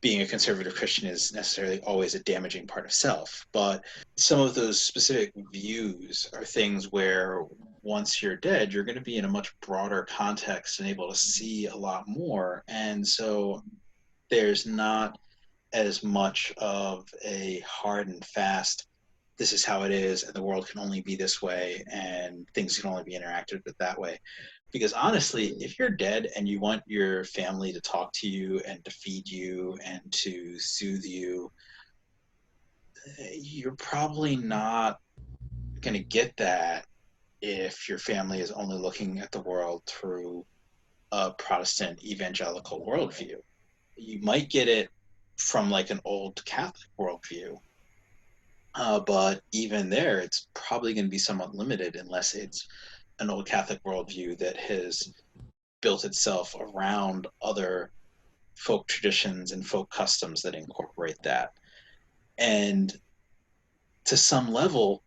being a conservative Christian is necessarily always a damaging part of self, but some of those specific views are things where once you're dead, you're going to be in a much broader context and able to see a lot more. And so there's not as much of a hard and fast, this is how it is, and the world can only be this way, and things can only be interacted with that way. Because honestly, if you're dead and you want your family to talk to you and to feed you and to soothe you, you're probably not going to get that if your family is only looking at the world through a Protestant evangelical worldview. You might get it from like an old Catholic worldview, but even there, it's probably going to be somewhat limited unless it's an old Catholic worldview that has built itself around other folk traditions and folk customs that incorporate that. And to some level,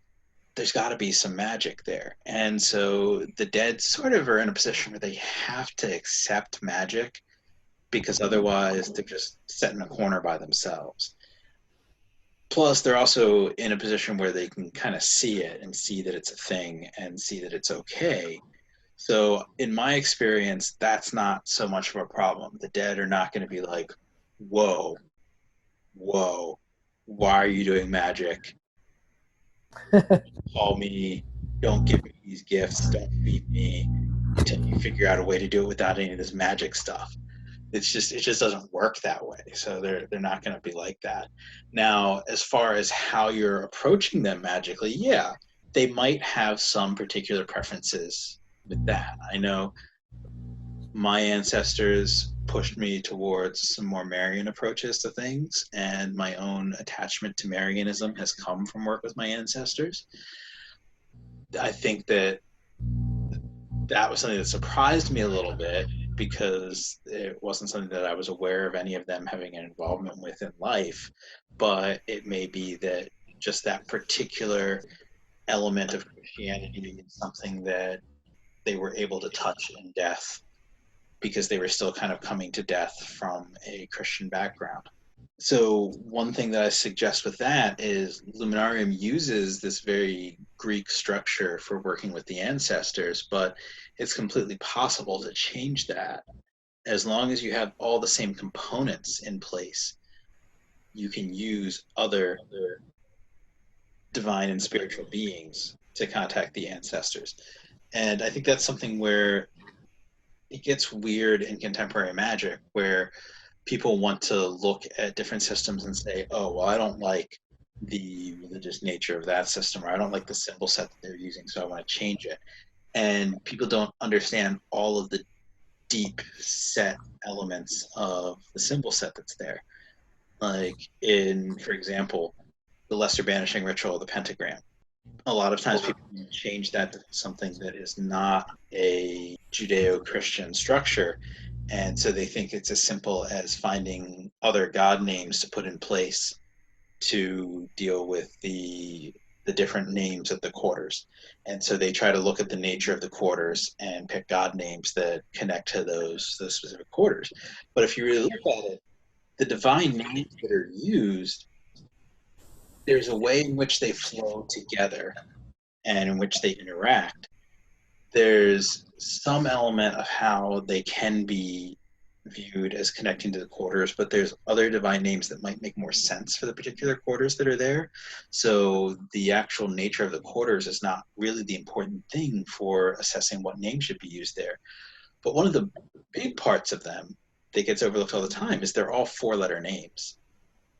there's got to be some magic there. And so the dead sort of are in a position where they have to accept magic because otherwise they're just set in a corner by themselves. Plus, they're also in a position where they can kind of see it and see that it's a thing and see that it's okay. So, in my experience, that's not so much of a problem. The dead are not going to be like, whoa, whoa, why are you doing magic? Call me, don't give me these gifts, don't feed me until you figure out a way to do it without any of this magic stuff. It just doesn't work that way. So they're not going to be like that. Now, as far as how you're approaching them magically, yeah, they might have some particular preferences with that. I know my ancestors pushed me towards some more Marian approaches to things, and my own attachment to Marianism has come from work with my ancestors. I think that was something that surprised me a little bit because it wasn't something that I was aware of any of them having an involvement with in life. But it may be that just that particular element of Christianity is something that they were able to touch in death because they were still kind of coming to death from a Christian background. So one thing that I suggest with that is Luminarium uses this very Greek structure for working with the ancestors, but it's completely possible to change that. As long as you have all the same components in place, you can use other divine and spiritual beings to contact the ancestors. And I think that's something where it gets weird in contemporary magic, where people want to look at different systems and say, oh, well, I don't like the religious nature of that system, or I don't like the symbol set that they're using, so I want to change it. And people don't understand all of the deep set elements of the symbol set that's there. Like in, for example, the lesser banishing ritual of the pentagram. A lot of times people change that to something that is not a Judeo-Christian structure, and so they think it's as simple as finding other god names to put in place to deal with the different names of the quarters. And so they try to look at the nature of the quarters and pick god names that connect to those specific quarters. But if you really look at it, the divine names that are used, there's a way in which they flow together and in which they interact. There's some element of how they can be viewed as connecting to the quarters, but there's other divine names that might make more sense for the particular quarters that are there. So the actual nature of the quarters is not really the important thing for assessing what name should be used there. But one of the big parts of them that gets overlooked all the time is they're all four-letter names.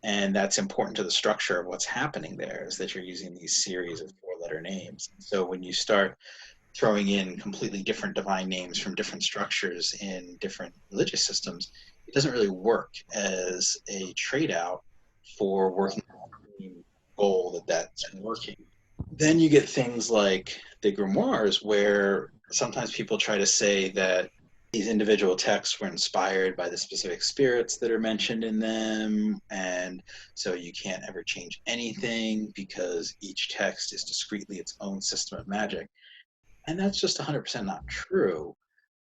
And that's important to the structure of what's happening there, is that you're using these series of four-letter names. So when you start throwing in completely different divine names from different structures in different religious systems, it doesn't really work as a trade out for working on the goal that's working. Then you get things like the grimoires, where sometimes people try to say that these individual texts were inspired by the specific spirits that are mentioned in them, and so you can't ever change anything because each text is discretely its own system of magic. And that's just 100% not true.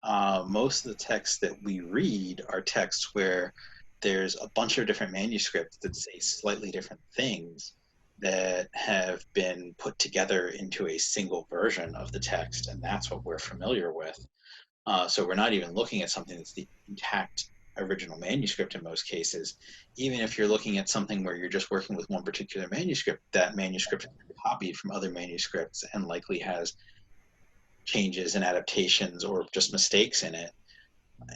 Most of the texts that we read are texts where there's a bunch of different manuscripts that say slightly different things that have been put together into a single version of the text, and that's what we're familiar with. So we're not even looking at something that's the intact original manuscript in most cases. Even if you're looking at something where you're just working with one particular manuscript, that manuscript is copied from other manuscripts and likely has changes and adaptations or just mistakes in it.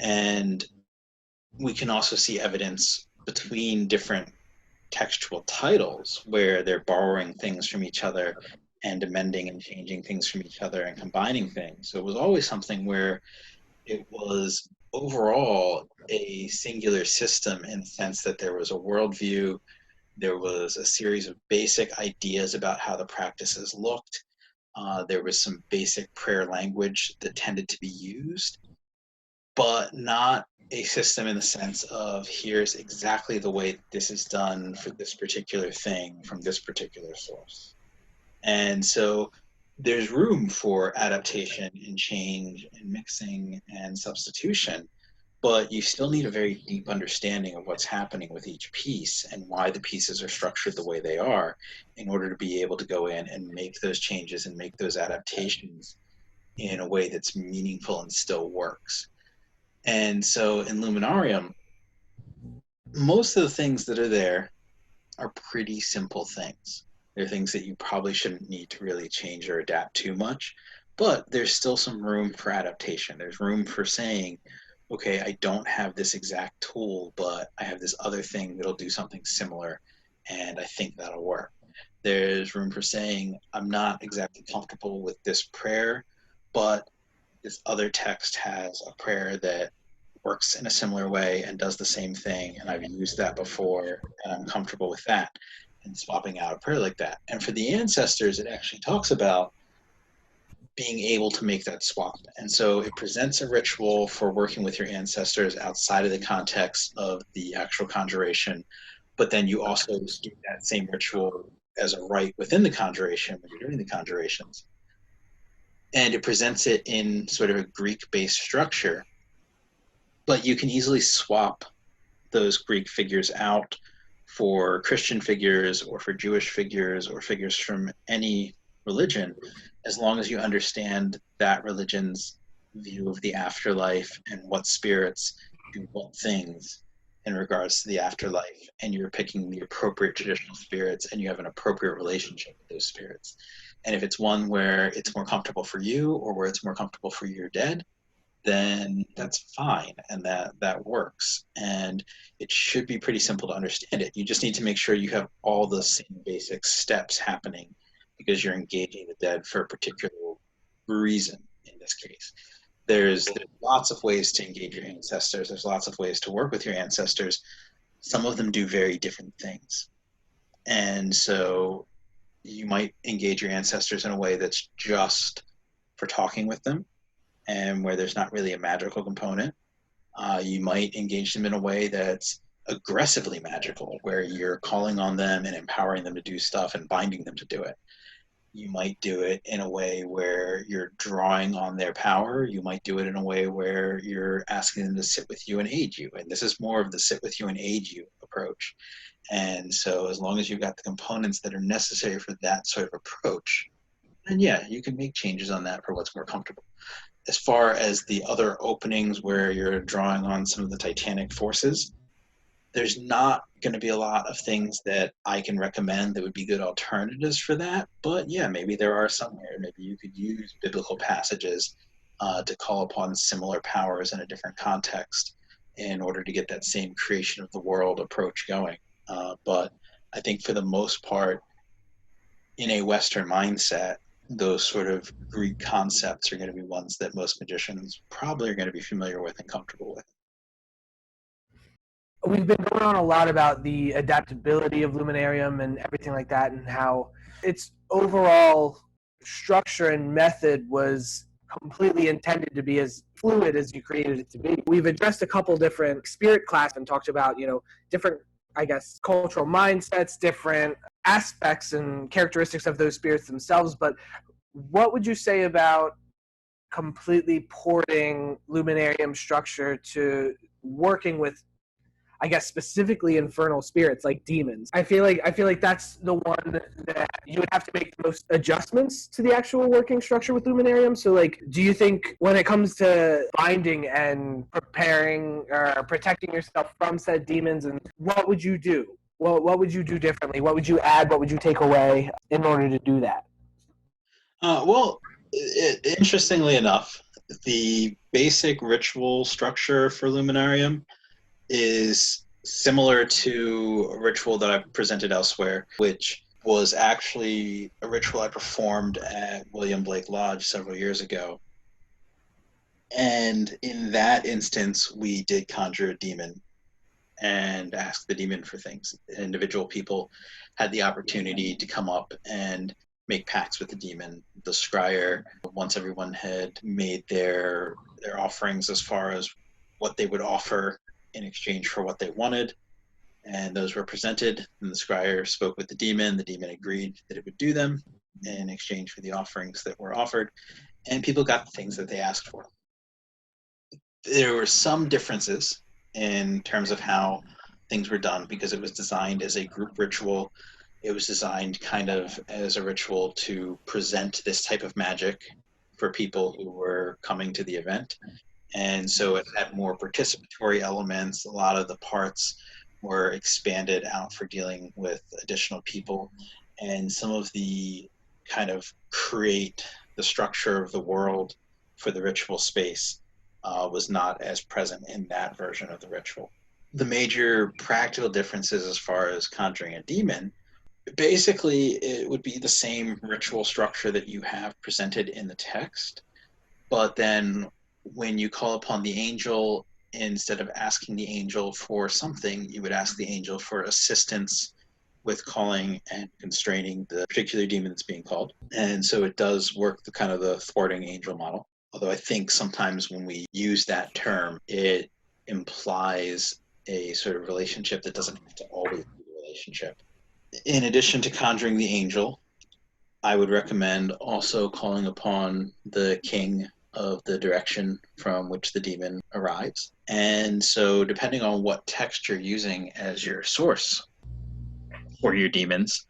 And we can also see evidence between different textual titles where they're borrowing things from each other and amending and changing things from each other and combining things. So it was always something where it was overall a singular system in the sense that there was a worldview, there was a series of basic ideas about how the practices looked. There was some basic prayer language that tended to be used, but not a system in the sense of here's exactly the way this is done for this particular thing from this particular source. And so there's room for adaptation and change and mixing and substitution, but you still need a very deep understanding of what's happening with each piece and why the pieces are structured the way they are in order to be able to go in and make those changes and make those adaptations in a way that's meaningful and still works. And so in Luminarium, most of the things that are there are pretty simple things. They're things that you probably shouldn't need to really change or adapt too much, but there's still some room for adaptation. There's room for saying, okay, I don't have this exact tool, but I have this other thing that'll do something similar, and I think that'll work. There's room for saying, I'm not exactly comfortable with this prayer, but this other text has a prayer that works in a similar way and does the same thing, and I've used that before, and I'm comfortable with that, and swapping out a prayer like that. And for the ancestors, it actually talks about being able to make that swap. And so it presents a ritual for working with your ancestors outside of the context of the actual conjuration, but then you also do that same ritual as a rite within the conjuration when you're doing the conjurations. And it presents it in sort of a Greek-based structure, but you can easily swap those Greek figures out for Christian figures or for Jewish figures or figures from any religion, as long as you understand that religion's view of the afterlife and what spirits do what things in regards to the afterlife, and you're picking the appropriate traditional spirits and you have an appropriate relationship with those spirits. And if it's one where it's more comfortable for you or where it's more comfortable for your dead, then that's fine, and that works. And it should be pretty simple to understand it. You just need to make sure you have all the same basic steps happening because you're engaging the dead for a particular reason in this case. There's lots of ways to engage your ancestors. There's lots of ways to work with your ancestors. Some of them do very different things. And so you might engage your ancestors in a way that's just for talking with them and where there's not really a magical component. You might engage them in a way that's aggressively magical, where you're calling on them and empowering them to do stuff and binding them to do it. You might do it in a way where you're drawing on their power. You might do it in a way where you're asking them to sit with you and aid you. And this is more of the sit with you and aid you approach. And so as long as you've got the components that are necessary for that sort of approach, then yeah, you can make changes on that for what's more comfortable. As far as the other openings where you're drawing on some of the Titanic forces, there's not going to be a lot of things that I can recommend that would be good alternatives for that. But yeah, maybe there are somewhere. Maybe you could use biblical passages to call upon similar powers in a different context in order to get that same creation of the world approach going. But I think for the most part, in a Western mindset, those sort of Greek concepts are going to be ones that most magicians probably are going to be familiar with and comfortable with. We've been going on a lot about the adaptability of Luminarium and everything like that, and how its overall structure and method was completely intended to be as fluid as you created it to be. We've addressed a couple different spirit classes and talked about, different, I guess, cultural mindsets, different aspects and characteristics of those spirits themselves. But what would you say about completely porting Luminarium structure to working with, I guess, specifically infernal spirits like demons? I feel like that's the one that you would have to make the most adjustments to the actual working structure with Luminarium. So, do you think when it comes to binding and preparing or protecting yourself from said demons, and what would you do? What would you do differently? What would you add? What would you take away in order to do that? Interestingly enough, the basic ritual structure for Luminarium is similar to a ritual that I've presented elsewhere, which was actually a ritual I performed at William Blake Lodge several years ago. And in that instance, we did conjure a demon and ask the demon for things. Individual people had the opportunity to come up and make pacts with the demon. The scryer, once everyone had made their offerings as far as what they would offer in exchange for what they wanted, and those were presented, and the scryer spoke with the demon. The demon agreed that it would do them in exchange for the offerings that were offered, and people got the things that they asked for. There were some differences in terms of how things were done because it was designed as a group ritual. It was designed kind of as a ritual to present this type of magic for people who were coming to the event. And so it had more participatory elements. A lot of the parts were expanded out for dealing with additional people. And some of the kind of create the structure of the world for the ritual space was not as present in that version of the ritual. The major practical differences as far as conjuring a demon, basically it would be the same ritual structure that you have presented in the text, but then when you call upon the angel, instead of asking the angel for something, you would ask the angel for assistance with calling and constraining the particular demon that's being called. And so it does work the kind of the thwarting angel model. Although I think sometimes when we use that term, it implies a sort of relationship that doesn't have to always be a relationship. In addition to conjuring the angel, I would recommend also calling upon the king of the direction from which the demon arrives. And so, depending on what text you're using as your source for your demons,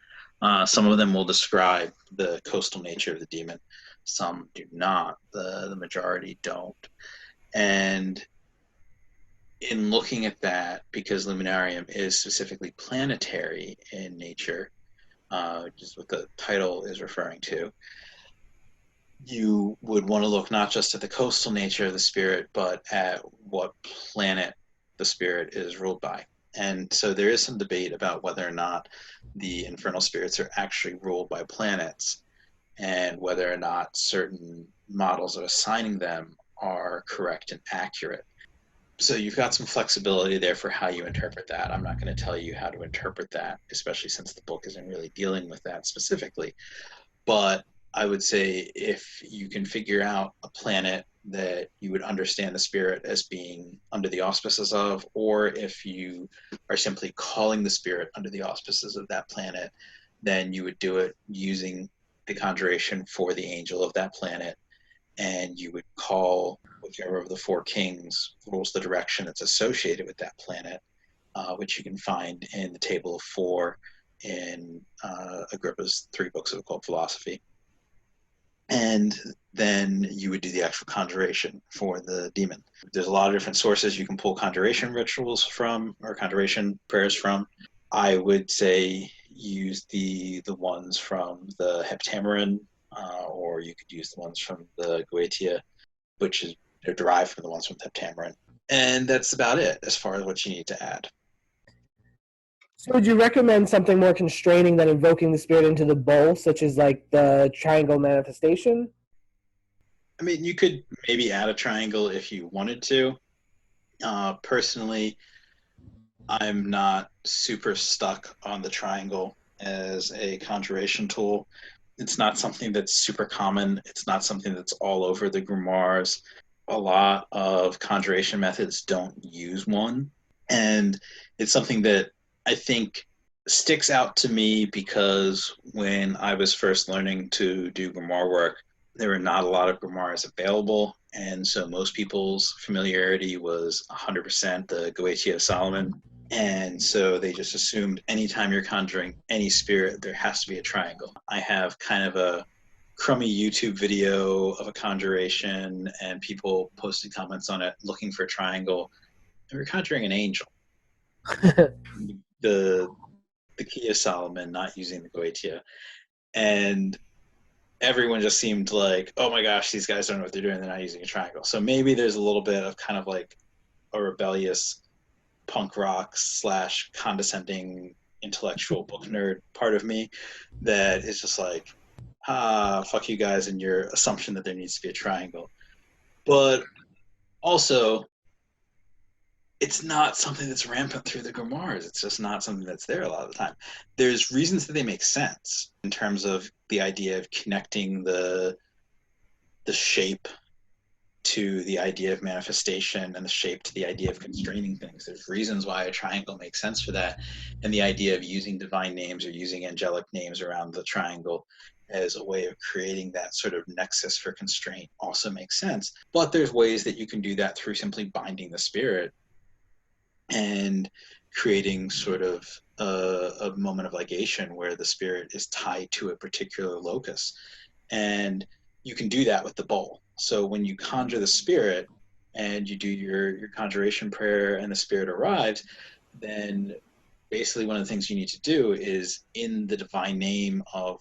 some of them will describe the coastal nature of the demon. Some do not. The majority don't. And in looking at that, because Luminarium is specifically planetary in nature, which is what the title is referring to, you would want to look not just at the coastal nature of the spirit, but at what planet the spirit is ruled by. And so there is some debate about whether or not the infernal spirits are actually ruled by planets, and whether or not certain models of assigning them are correct and accurate. So you've got some flexibility there for how you interpret that. I'm not going to tell you how to interpret that, especially since the book isn't really dealing with that specifically. But I would say if you can figure out a planet that you would understand the spirit as being under the auspices of, or if you are simply calling the spirit under the auspices of that planet, then you would do it using the conjuration for the angel of that planet, and you would call whichever of the four kings rules the direction that's associated with that planet, which you can find in the Table of Four in Agrippa's 3 books of occult philosophy. And then you would do the actual conjuration for the demon. There's a lot of different sources you can pull conjuration rituals from, or conjuration prayers from. I would say use the ones from the Heptameron, or you could use the ones from the Goetia, which is derived from the ones from the Heptameron. And that's about it as far as what you need to add. So would you recommend something more constraining than invoking the spirit into the bowl, such as like the triangle manifestation? I mean, you could maybe add a triangle if you wanted to. Personally, I'm not super stuck on the triangle as a conjuration tool. It's not something that's super common. It's not something that's all over the grimoires. A lot of conjuration methods don't use one. And it's something that I think sticks out to me because when I was first learning to do grimoire work, there were not a lot of grimoires available. And so most people's familiarity was 100% the Goetia of Solomon. And so they just assumed anytime you're conjuring any spirit, there has to be a triangle. I have kind of a crummy YouTube video of a conjuration, and people posted comments on it looking for a triangle. And we're conjuring an angel. the key of Solomon, not using the Goetia. And everyone just seemed like, oh my gosh, these guys don't know what they're doing. They're not using a triangle. So maybe there's a little bit of kind of like a rebellious punk rock / condescending intellectual book nerd part of me that is just like, fuck you guys and your assumption that there needs to be a triangle. But also, it's not something that's rampant through the grimoires. It's just not something that's there a lot of the time. There's reasons that they make sense in terms of the idea of connecting the shape to the idea of manifestation and the shape to the idea of constraining things. There's reasons why a triangle makes sense for that, and the idea of using divine names or using angelic names around the triangle as a way of creating that sort of nexus for constraint also makes sense. But there's ways that you can do that through simply binding the spirit and creating sort of a moment of ligation where the spirit is tied to a particular locus. And you can do that with the bowl. So when you conjure the spirit and you do your conjuration prayer and the spirit arrives, then basically one of the things you need to do is, in the divine name of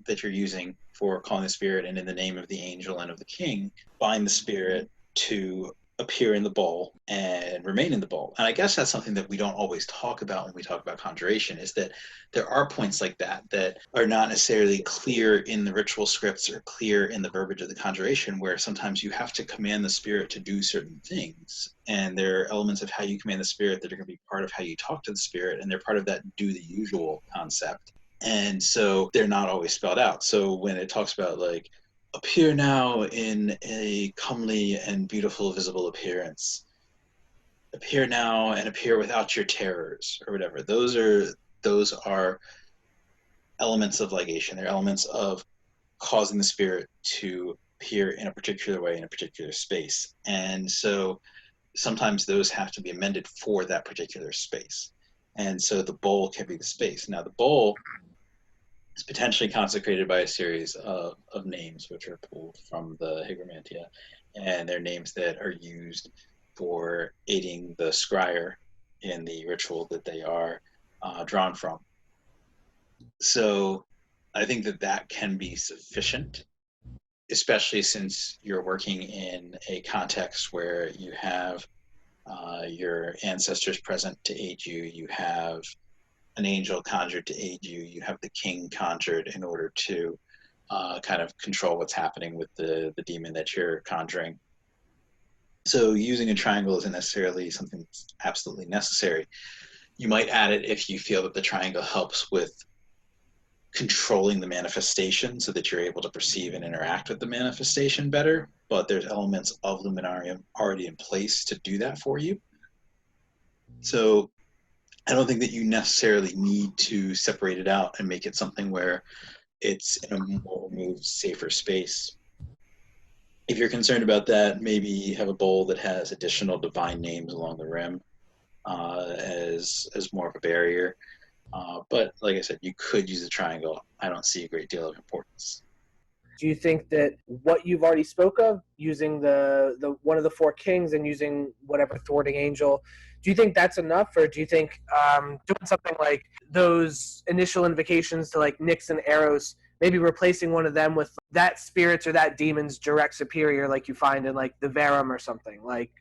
that you're using for calling the spirit and in the name of the angel and of the king, bind the spirit to appear in the bowl and remain in the bowl. And I guess that's something that we don't always talk about when we talk about conjuration, is that there are points like that that are not necessarily clear in the ritual scripts or clear in the verbiage of the conjuration, where sometimes you have to command the spirit to do certain things. And there are elements of how you command the spirit that are going to be part of how you talk to the spirit, and they're part of that do the usual concept. And so they're not always spelled out. So when it talks about like, appear now in a comely and beautiful visible appearance, appear now and appear without your terrors, or whatever, those are elements of ligation. They're elements of causing the spirit to appear in a particular way in a particular space. And so sometimes those have to be amended for that particular space. And so the bowl can be the space. Now the bowl is potentially consecrated by a series of names which are pulled from the Hygromantia, and they're names that are used for aiding the scryer in the ritual that they are drawn from. So I think that can be sufficient, especially since you're working in a context where you have your ancestors present to aid you, you have an angel conjured to aid you, you have the king conjured in order to kind of control what's happening with the demon that you're conjuring. So using a triangle isn't necessarily something that's absolutely necessary. You might add it if you feel that the triangle helps with controlling the manifestation so that you're able to perceive and interact with the manifestation better, but there's elements of Luminarium already in place to do that for you. So I don't think that you necessarily need to separate it out and make it something where it's in a more removed, safer space. If you're concerned about that, maybe have a bowl that has additional divine names along the rim as more of a barrier. But like I said, you could use a triangle. I don't see a great deal of importance. Do you think that what you've already spoke of, using the one of the four kings and using whatever thwarting angel, do you think that's enough, or do you think doing something like those initial invocations to like Nyx and Eros, maybe replacing one of them with that spirit's or that demon's direct superior, like you find in like the Verum or something, like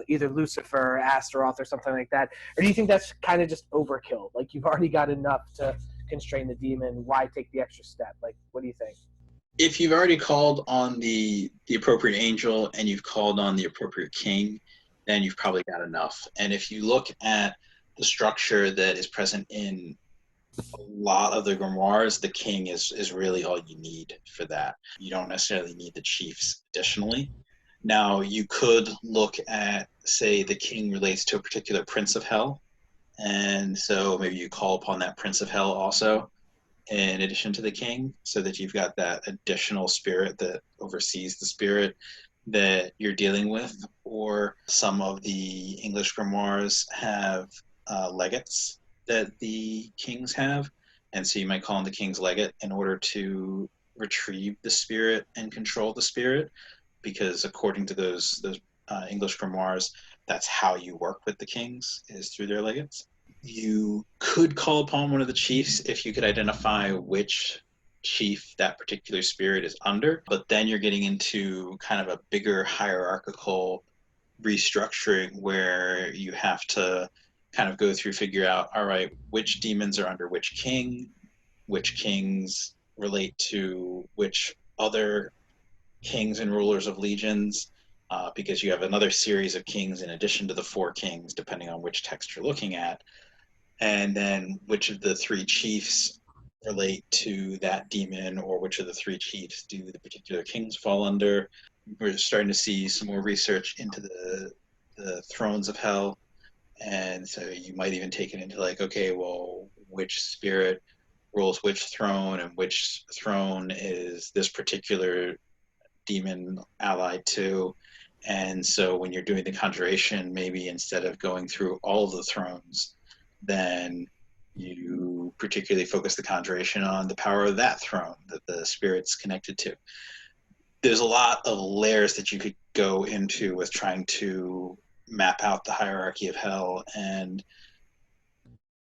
either Lucifer or Astaroth or something like that? Or do you think that's kind of just overkill? Like you've already got enough to constrain the demon. Why take the extra step? Like, what do you think? If you've already called on the appropriate angel and you've called on the appropriate king, then you've probably got enough. And if you look at the structure that is present in a lot of the grimoires, the king is really all you need for that. You don't necessarily need the chiefs additionally. Now, you could look at, say, the king relates to a particular prince of hell, and so maybe you call upon that prince of hell also in addition to the king, so that you've got that additional spirit that oversees the spirit that you're dealing with. Or some of the English grimoires have legates that the kings have, and so you might call on the king's legate in order to retrieve the spirit and control the spirit, because according to those English grimoires, that's how you work with the kings, is through their legates. You could call upon one of the chiefs if you could identify which chief that particular spirit is under, but then you're getting into kind of a bigger hierarchical restructuring where you have to kind of go through, figure out, all right, which demons are under which king, which kings relate to which other kings and rulers of legions, because you have another series of kings in addition to the four kings, depending on which text you're looking at. And then which of the three chiefs relate to that demon, or which of the three chiefs do the particular kings fall under. We're starting to see some more research into the thrones of hell. And so you might even take it into like, okay, well, which spirit rules which throne, and which throne is this particular demon allied to. And so when you're doing the conjuration, maybe instead of going through all of the thrones, then you particularly focus the conjuration on the power of that throne that the spirit's connected to. There's a lot of layers that you could go into with trying to map out the hierarchy of hell and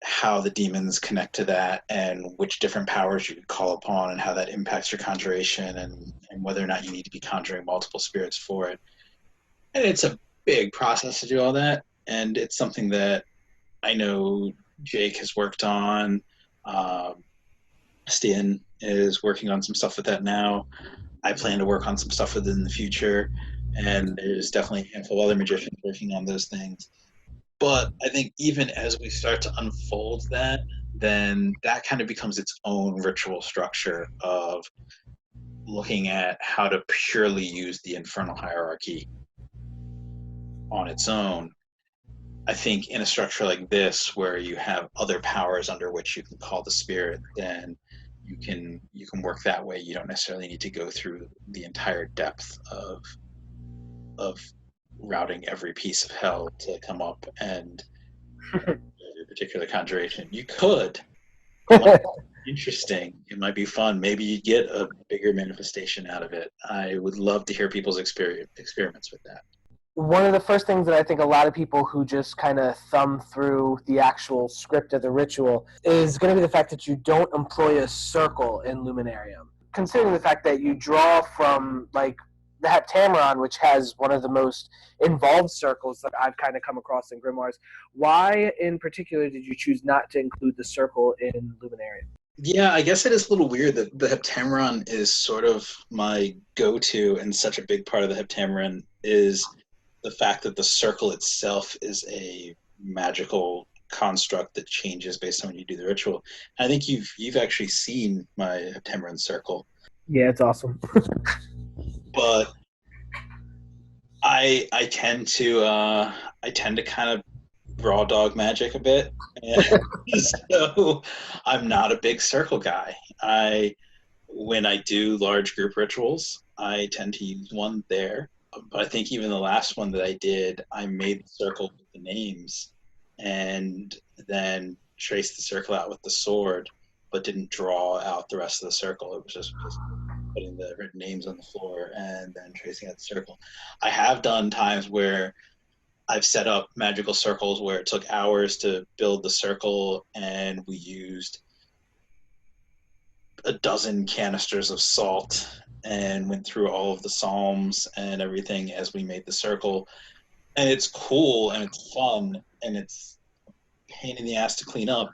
how the demons connect to that, and which different powers you could call upon, and how that impacts your conjuration, and whether or not you need to be conjuring multiple spirits for it. And it's a big process to do all that, and it's something that I know Jake has worked on. Stan is working on some stuff with that now. I plan to work on some stuff with it in the future, and there's definitely a handful of other magicians working on those things. But I think even as we start to unfold that, then that kind of becomes its own ritual structure of looking at how to purely use the infernal hierarchy on its own. I think in a structure like this, where you have other powers under which you can call the spirit, then you can work that way. You don't necessarily need to go through the entire depth of routing every piece of hell to come up and your particular conjuration. You could. It might be interesting. It might be fun. Maybe you get a bigger manifestation out of it. I would love to hear people's experiments with that. One of the first things that I think a lot of people who just kind of thumb through the actual script of the ritual is going to be the fact that you don't employ a circle in Luminarium. Considering the fact that you draw from, like, the Heptameron, which has one of the most involved circles that I've kind of come across in Grimoires, why in particular did you choose not to include the circle in Luminarium? Yeah, I guess it is a little weird that the Heptameron is sort of my go-to, and such a big part of the Heptameron is the fact that the circle itself is a magical construct that changes based on when you do the ritual. I think you've actually seen my Heptameron circle. Yeah, it's awesome. But I tend to kind of raw dog magic a bit, and so I'm not a big circle guy. When I do large group rituals, I tend to use one there. But I think even the last one that I did, I made the circle with the names, and then traced the circle out with the sword, but didn't draw out the rest of the circle. It was just putting the written names on the floor and then tracing out the circle. I have done times where I've set up magical circles where it took hours to build the circle, and we used a dozen canisters of salt and went through all of the psalms and everything as we made the circle. And it's cool and it's fun and it's a pain in the ass to clean up.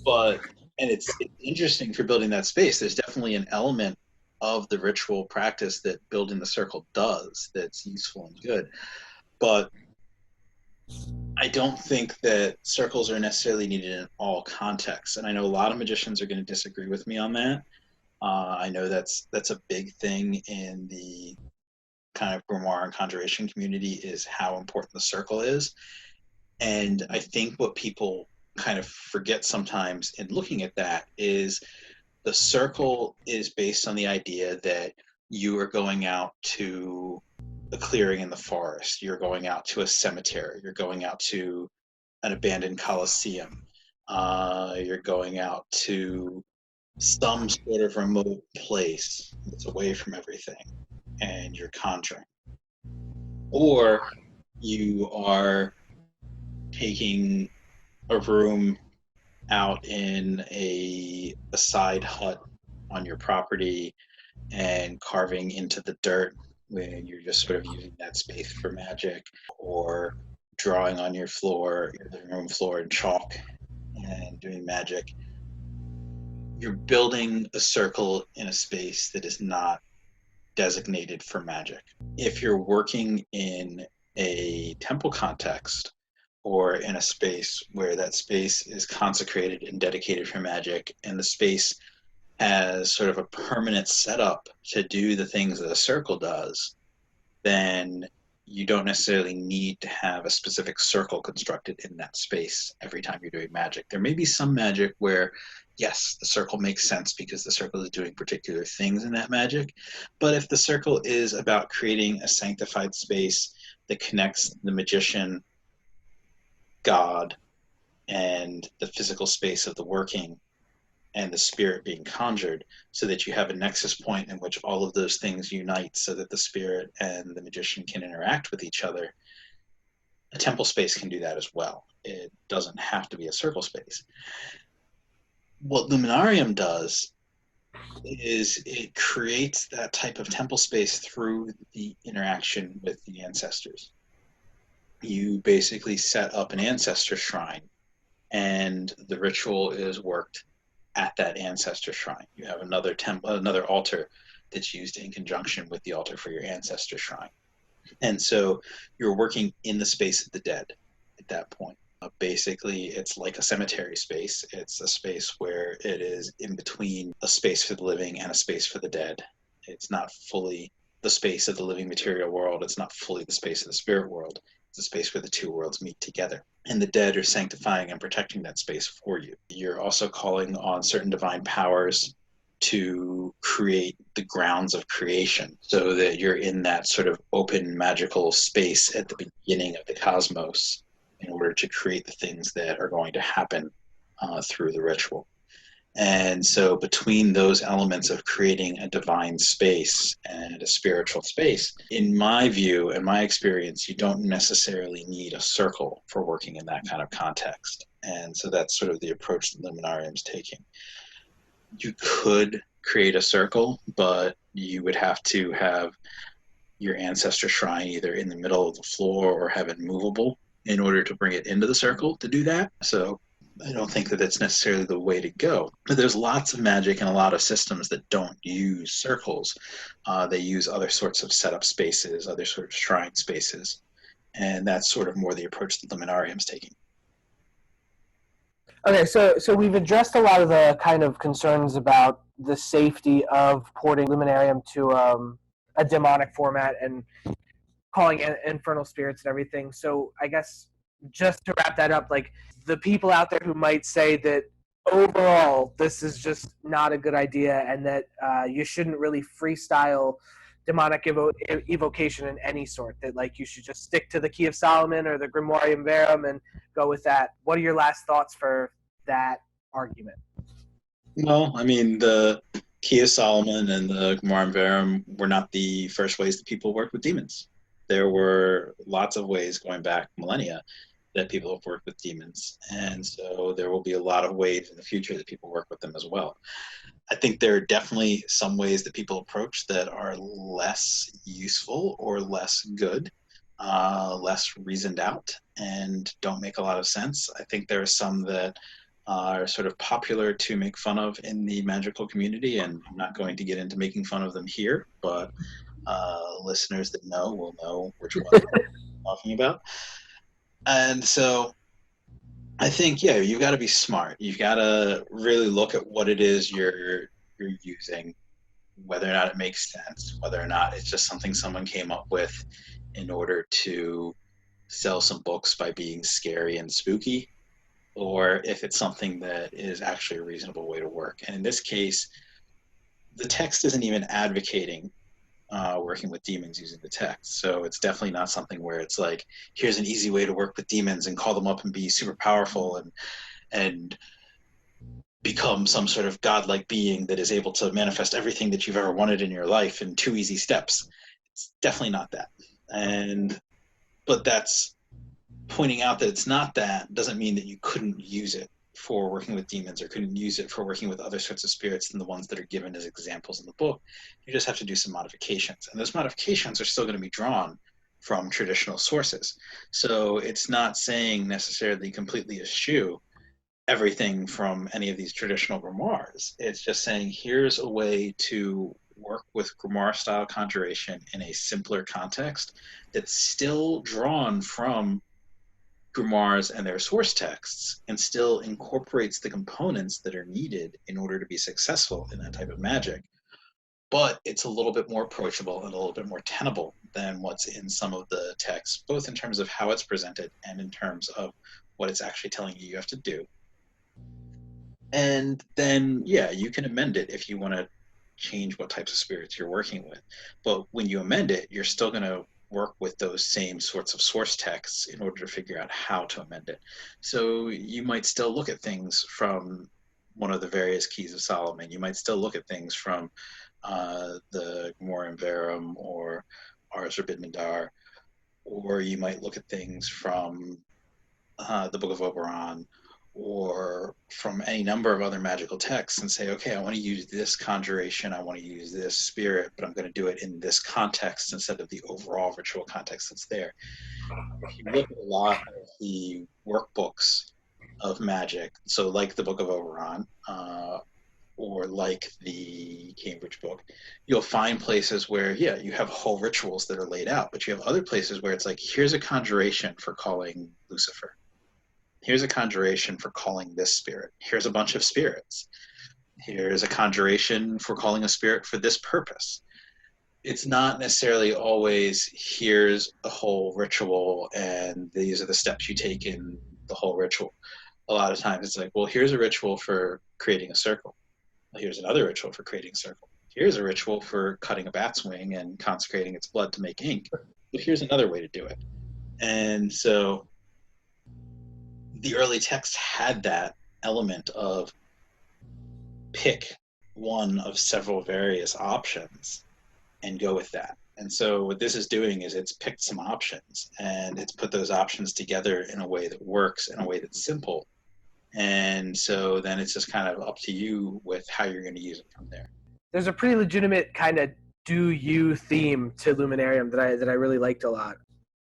But it's interesting for building that space. There's definitely an element of the ritual practice that building the circle does that's useful and good. But I don't think that circles are necessarily needed in all contexts. And I know a lot of magicians are going to disagree with me on that. I know that's a big thing in the kind of grimoire and conjuration community, is how important the circle is. And I think what people kind of forget sometimes in looking at that is the circle is based on the idea that you are going out to a clearing in the forest, you're going out to a cemetery, you're going out to an abandoned coliseum, you're going out to some sort of remote place that's away from everything, and you're conjuring. Or you are taking a room out in a side hut on your property and carving into the dirt when you're just sort of using that space for magic. Or drawing on your floor, your living room floor in chalk and doing magic, you're building a circle in a space that is not designated for magic. If you're working in a temple context or in a space where that space is consecrated and dedicated for magic, and the space has sort of a permanent setup to do the things that a circle does, then you don't necessarily need to have a specific circle constructed in that space every time you're doing magic. There may be some magic where, yes, the circle makes sense because the circle is doing particular things in that magic. But if the circle is about creating a sanctified space that connects the magician, God, and the physical space of the working and the spirit being conjured, so that you have a nexus point in which all of those things unite so that the spirit and the magician can interact with each other, a temple space can do that as well. It doesn't have to be a circle space. What Luminarium does is it creates that type of temple space through the interaction with the ancestors. You basically set up an ancestor shrine, and the ritual is worked at that ancestor shrine. You have another altar that's used in conjunction with the altar for your ancestor shrine. And so you're working in the space of the dead at that point. Basically, it's like a cemetery space. It's a space where it is in between a space for the living and a space for the dead. It's not fully the space of the living material world. It's not fully the space of the spirit world. It's a space where the two worlds meet together. And the dead are sanctifying and protecting that space for you. You're also calling on certain divine powers to create the grounds of creation, so that you're in that sort of open magical space at the beginning of the cosmos in order to create the things that are going to happen through the ritual. And so between those elements of creating a divine space and a spiritual space, in my view and my experience, you don't necessarily need a circle for working in that kind of context. And so that's sort of the approach that Luminarium's taking. You could create a circle, but you would have to have your ancestor shrine either in the middle of the floor or have it movable in order to bring it into the circle to do that. So I don't think that that's necessarily the way to go. But there's lots of magic and a lot of systems that don't use circles. They use other sorts of setup spaces, other sort of shrine spaces. And that's sort of more the approach that Luminarium's taking. Okay, so we've addressed a lot of the kind of concerns about the safety of porting Luminarium to a demonic format and calling in infernal spirits and everything. So I guess just to wrap that up, like the people out there who might say that overall this is just not a good idea and that you shouldn't really freestyle demonic evocation in any sort, that like you should just stick to the Key of Solomon or the Grimoire of Verum and go with that. What are your last thoughts for that argument? Well, I mean, the Key of Solomon and the Grimoire of Verum were not the first ways that people worked with demons. There were lots of ways going back millennia that people have worked with demons. And so there will be a lot of ways in the future that people work with them as well. I think there are definitely some ways that people approach that are less useful or less good, less reasoned out, and don't make a lot of sense. I think there are some that are sort of popular to make fun of in the magical community, and I'm not going to get into making fun of them here, but listeners that know will know which one I'm talking about. And so I think, yeah, you've got to be smart. You've got to really look at what it is you're using, whether or not it makes sense, whether or not it's just something someone came up with in order to sell some books by being scary and spooky, or if it's something that is actually a reasonable way to work. And in this case, the text isn't even advocating working with demons using the text. So it's definitely not something where it's like, here's an easy way to work with demons and call them up and be super powerful and become some sort of godlike being that is able to manifest everything that you've ever wanted in your life in 2 easy steps. It's definitely not that. But that's pointing out that it's not that doesn't mean that you couldn't use it for working with demons or couldn't use it for working with other sorts of spirits than the ones that are given as examples in the book. You just have to do some modifications. And those modifications are still going to be drawn from traditional sources. So it's not saying necessarily completely eschew everything from any of these traditional grimoires. It's just saying here's a way to work with grimoire style conjuration in a simpler context that's still drawn from grimoires and their source texts and still incorporates the components that are needed in order to be successful in that type of magic. But it's a little bit more approachable and a little bit more tenable than what's in some of the texts, both in terms of how it's presented and in terms of what it's actually telling you have to do. And then, yeah, you can amend it if you want to change what types of spirits you're working with. But when you amend it, you're still going to work with those same sorts of source texts in order to figure out how to amend it. So you might still look at things from one of the various keys of Solomon. You might still look at things from the Grimoire Verum or Ars Orbit or you might look at things from the Book of Oberon, or from any number of other magical texts and say, okay, I want to use this conjuration, I want to use this spirit, but I'm going to do it in this context instead of the overall ritual context that's there. If you look at a lot of the workbooks of magic, so like the Book of Oberon, or like the Cambridge book, you'll find places where, yeah, you have whole rituals that are laid out, but you have other places where it's like, here's a conjuration for calling Lucifer. Here's a conjuration for calling this spirit. Here's a bunch of spirits. Here's a conjuration for calling a spirit for this purpose. It's not necessarily always, here's a whole ritual and these are the steps you take in the whole ritual. A lot of times it's like, well, here's a ritual for creating a circle. Well, here's another ritual for creating a circle. Here's a ritual for cutting a bat's wing and consecrating its blood to make ink. But here's another way to do it. And so the early text had that element of pick one of several various options and go with that. And so what this is doing is it's picked some options and it's put those options together in a way that works, in a way that's simple. And so then it's just kind of up to you with how you're going to use it from there. There's a pretty legitimate kind of do you theme to Luminarium that I really liked a lot.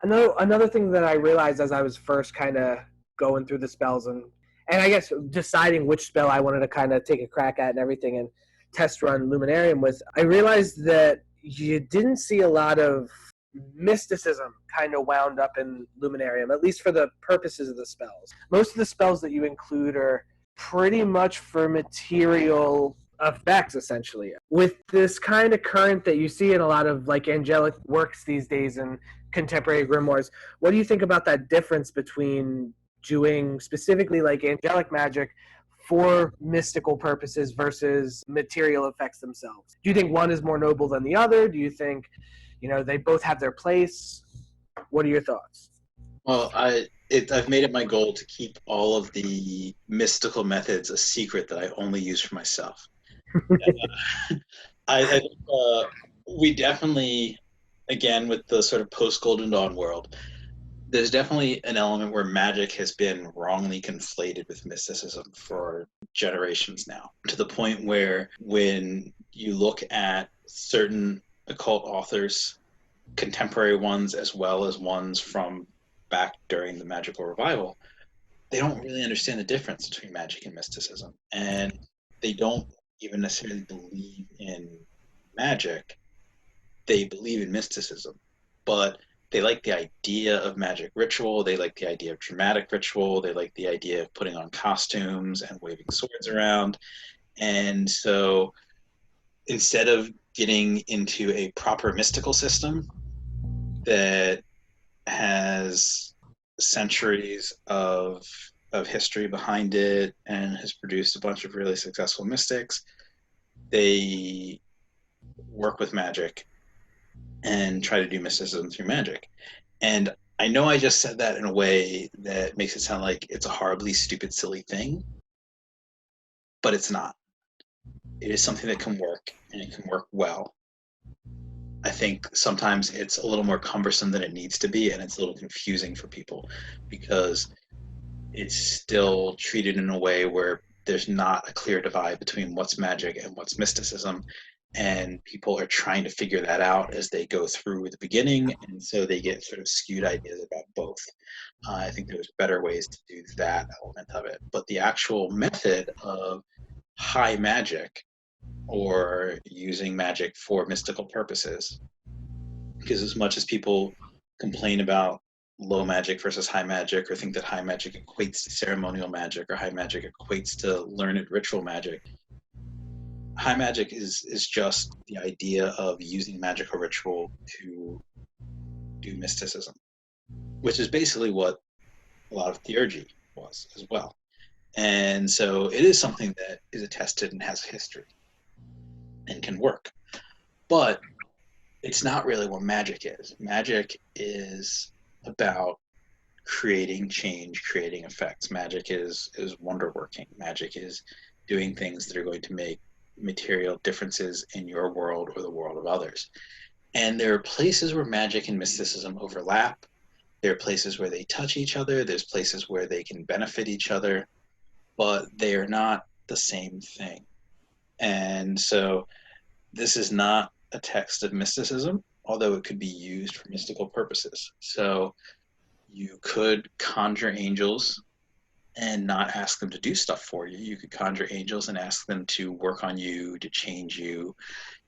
Another thing that I realized as I was first kind of going through the spells and I guess deciding which spell I wanted to kind of take a crack at and everything and test run Luminarium with, I realized that you didn't see a lot of mysticism kind of wound up in Luminarium, at least for the purposes of the spells. Most of the spells that you include are pretty much for material effects, essentially. With this kind of current that you see in a lot of like angelic works these days in contemporary grimoires, what do you think about that difference between doing specifically like angelic magic for mystical purposes versus material effects themselves? Do you think one is more noble than the other? Do you think, they both have their place? What are your thoughts? Well, I've made it my goal to keep all of the mystical methods a secret that I only use for myself. I think we definitely, again, with the sort of post-Golden Dawn world, there's definitely an element where magic has been wrongly conflated with mysticism for generations now, to the point where when you look at certain occult authors, contemporary ones as well as ones from back during the magical revival, they don't really understand the difference between magic and mysticism. And they don't even necessarily believe in magic. They believe in mysticism. But they like the idea of magic ritual. They like the idea of dramatic ritual. They like the idea of putting on costumes and waving swords around. And so instead of getting into a proper mystical system that has centuries of history behind it and has produced a bunch of really successful mystics, they work with magic and try to do mysticism through magic. And I know I just said that in a way that makes it sound like it's a horribly stupid, silly thing, but it's not. It is something that can work, and it can work well. I think sometimes it's a little more cumbersome than it needs to be, and it's a little confusing for people because it's still treated in a way where there's not a clear divide between what's magic and what's mysticism. and people are trying to figure that out as they go through the beginning, and so they get sort of skewed ideas about both. I think there's better ways to do that element of it, but the actual method of high magic, or using magic for mystical purposes, because as much as people complain about low magic versus high magic, or think that high magic equates to ceremonial magic, or high magic equates to learned ritual magic, high magic is just the idea of using magic or ritual to do mysticism, which is basically what a lot of theurgy was as well. And so it is something that is attested and has history and can work. But it's not really what magic is. Magic is about creating change, creating effects. Magic is wonder working. Magic is doing things that are going to make material differences in your world or the world of others. And there are places where magic and mysticism overlap. There are places where they touch each other. There's places where they can benefit each other, but they are not the same thing. And so this is not a text of mysticism, although it could be used for mystical purposes. So you could conjure angels and not ask them to do stuff for you. You could conjure angels and ask them to work on you, to change you.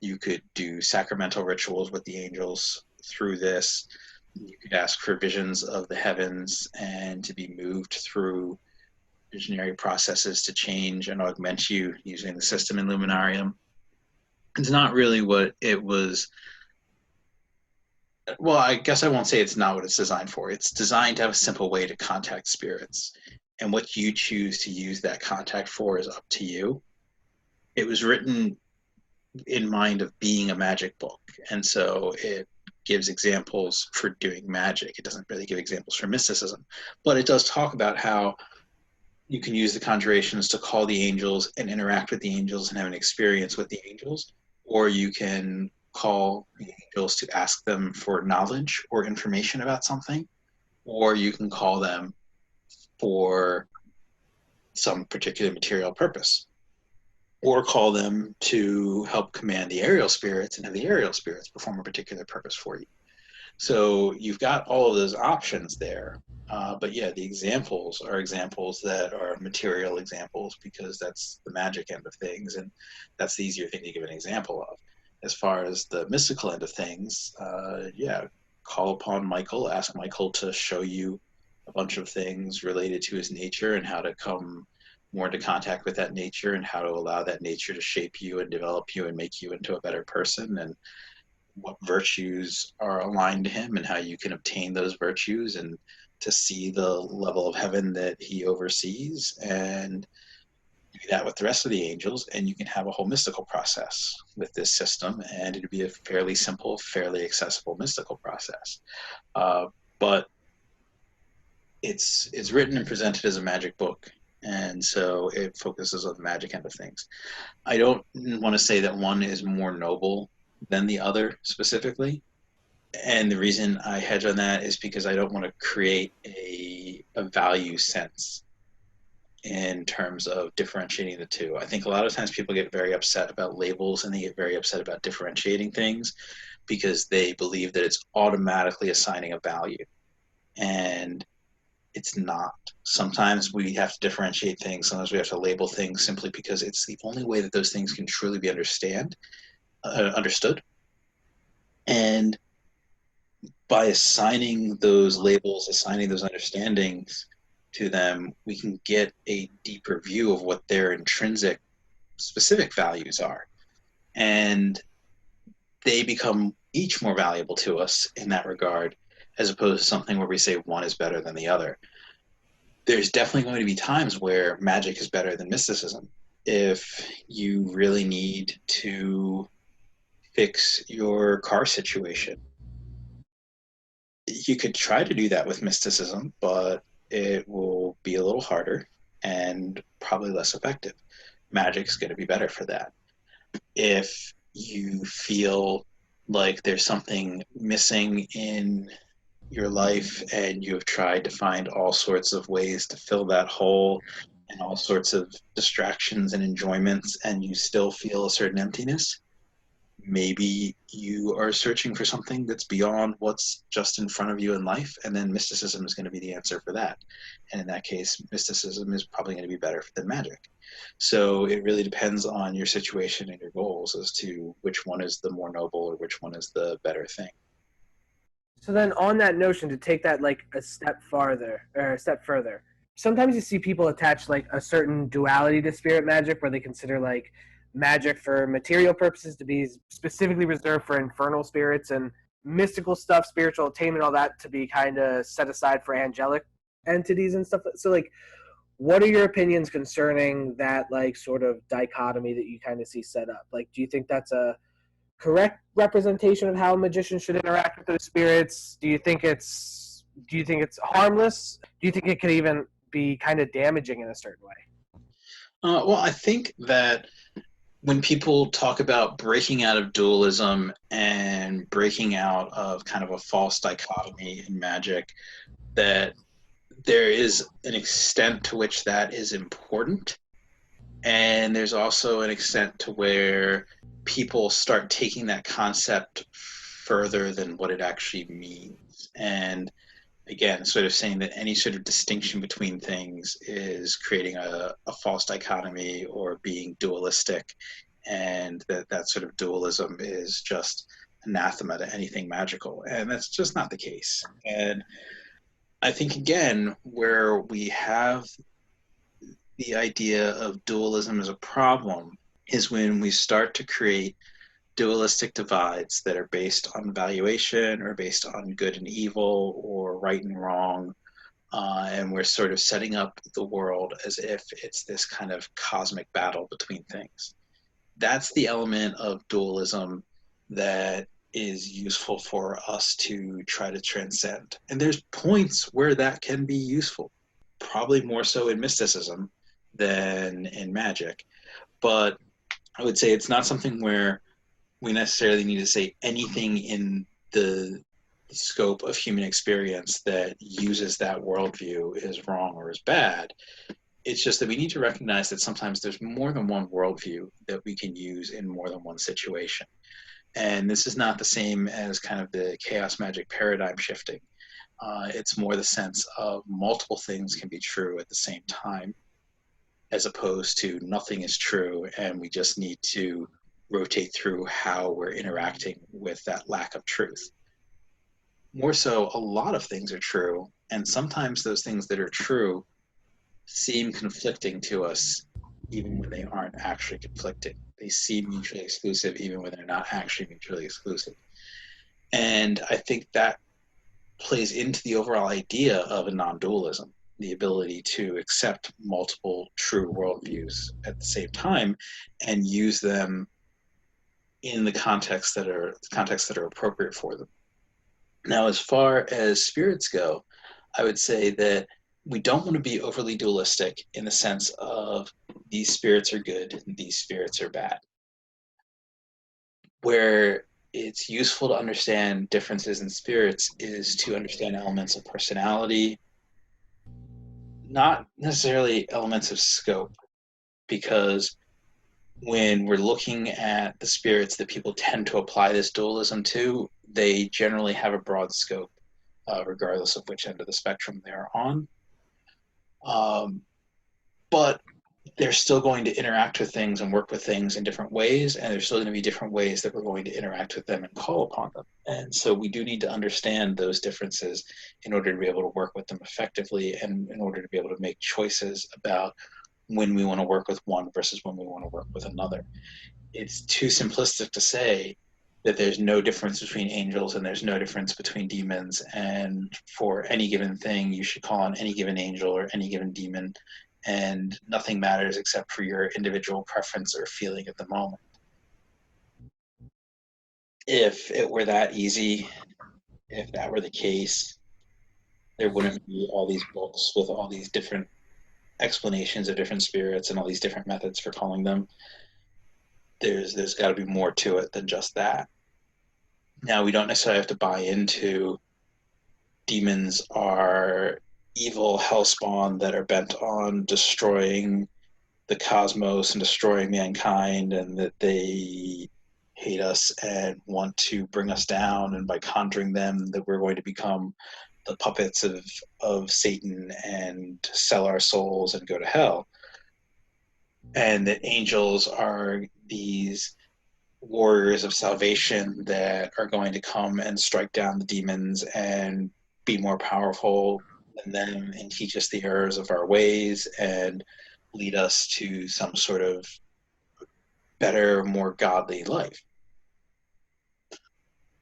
You could do sacramental rituals with the angels through this. You could ask for visions of the heavens and to be moved through visionary processes to change and augment you using the system in Luminarium. It's not really what it was. Well, I guess I won't say it's not what it's designed for. It's designed to have a simple way to contact spirits. And what you choose to use that contact for is up to you. It was written in mind of being a magic book. And so it gives examples for doing magic. It doesn't really give examples for mysticism. But it does talk about how you can use the conjurations to call the angels and interact with the angels and have an experience with the angels. Or you can call the angels to ask them for knowledge or information about something, or you can call them for some particular material purpose, or call them to help command the aerial spirits and have the aerial spirits perform a particular purpose for you. So you've got all of those options there. But yeah, the examples are examples that are material examples, because that's the magic end of things, and that's the easier thing to give an example of. As far as the mystical end of things, call upon Michael, ask Michael to show you a bunch of things related to his nature and how to come more into contact with that nature, and how to allow that nature to shape you and develop you and make you into a better person, and what virtues are aligned to him and how you can obtain those virtues, and to see the level of heaven that he oversees, and do that with the rest of the angels, and you can have a whole mystical process with this system, and it'd be a fairly simple, fairly accessible mystical process. But it's written and presented as a magic book, and so it focuses on the magic end of things. I don't want to say that one is more noble than the other specifically, and the reason I hedge on that is because I don't want to create a value sense in terms of differentiating the two. I think a lot of times people get very upset about labels, and they get very upset about differentiating things because they believe that it's automatically assigning a value. And it's not. Sometimes we have to differentiate things. Sometimes we have to label things simply because it's the only way that those things can truly be understood. And by assigning those labels, assigning those understandings to them, we can get a deeper view of what their intrinsic specific values are. And they become each more valuable to us in that regard, as opposed to something where we say one is better than the other. There's definitely going to be times where magic is better than mysticism. If you really need to fix your car situation, you could try to do that with mysticism, but it will be a little harder and probably less effective. Magic's going to be better for that. If you feel like there's something missing in your life and you've tried to find all sorts of ways to fill that hole and all sorts of distractions and enjoyments, and you still feel a certain emptiness, maybe you are searching for something that's beyond what's just in front of you in life, and then mysticism is going to be the answer for that. And in that case, mysticism is probably going to be better than magic. So it really depends on your situation and your goals as to which one is the more noble or which one is the better thing. So then on that notion, to take that like a step farther or a step further, sometimes you see people attach like a certain duality to spirit magic where they consider like magic for material purposes to be specifically reserved for infernal spirits and mystical stuff, spiritual attainment, all that to be kind of set aside for angelic entities and stuff. So like, what are your opinions concerning that like sort of dichotomy that you kind of see set up? Like, do you think that's a correct representation of how magicians should interact with those spirits? Do you think it's harmless? Do you think it could even be kind of damaging in a certain way? Well, I think that when people talk about breaking out of dualism and breaking out of kind of a false dichotomy in magic, that there is an extent to which that is important. And there's also an extent to where people start taking that concept further than what it actually means. And again, sort of saying that any sort of distinction between things is creating a false dichotomy or being dualistic, and that sort of dualism is just anathema to anything magical. And that's just not the case. And I think, again, where we have the idea of dualism as a problem is when we start to create dualistic divides that are based on valuation or based on good and evil or right and wrong. And we're sort of setting up the world as if it's this kind of cosmic battle between things. That's the element of dualism that is useful for us to try to transcend. And there's points where that can be useful, probably more so in mysticism than in magic. But I would say it's not something where we necessarily need to say anything in the scope of human experience that uses that worldview is wrong or is bad. It's just that we need to recognize that sometimes there's more than one worldview that we can use in more than one situation. And this is not the same as kind of the chaos magic paradigm shifting. It's more the sense of multiple things can be true at the same time, as opposed to nothing is true and we just need to rotate through how we're interacting with that lack of truth. More so, a lot of things are true, and sometimes those things that are true seem conflicting to us even when they aren't actually conflicting. They seem mutually exclusive even when they're not actually mutually exclusive. And I think that plays into the overall idea of a non-dualism, the ability to accept multiple true worldviews at the same time and use them in the contexts that are appropriate for them. Now, as far as spirits go, I would say that we don't want to be overly dualistic in the sense of these spirits are good and these spirits are bad. Where it's useful to understand differences in spirits is to understand elements of personality, not necessarily elements of scope, because when we're looking at the spirits that people tend to apply this dualism to, they generally have a broad scope, regardless of which end of the spectrum they're on. But they're still going to interact with things and work with things in different ways, and there's still going to be different ways that we're going to interact with them and call upon them. And so we do need to understand those differences in order to be able to work with them effectively and in order to be able to make choices about when we want to work with one versus when we want to work with another. It's too simplistic to say that there's no difference between angels and there's no difference between demons, and for any given thing you should call on any given angel or any given demon, and nothing matters except for your individual preference or feeling at the moment. If it were that easy, if that were the case, there wouldn't be all these books with all these different explanations of different spirits and all these different methods for calling them. There's got to be more to it than just that. Now, we don't necessarily have to buy into demons are evil hellspawn that are bent on destroying the cosmos and destroying mankind, and that they hate us and want to bring us down, and by conjuring them that we're going to become the puppets of Satan and sell our souls and go to hell. And that angels are these warriors of salvation that are going to come and strike down the demons and be more powerful than them and teach us the errors of our ways and lead us to some sort of better, more godly life.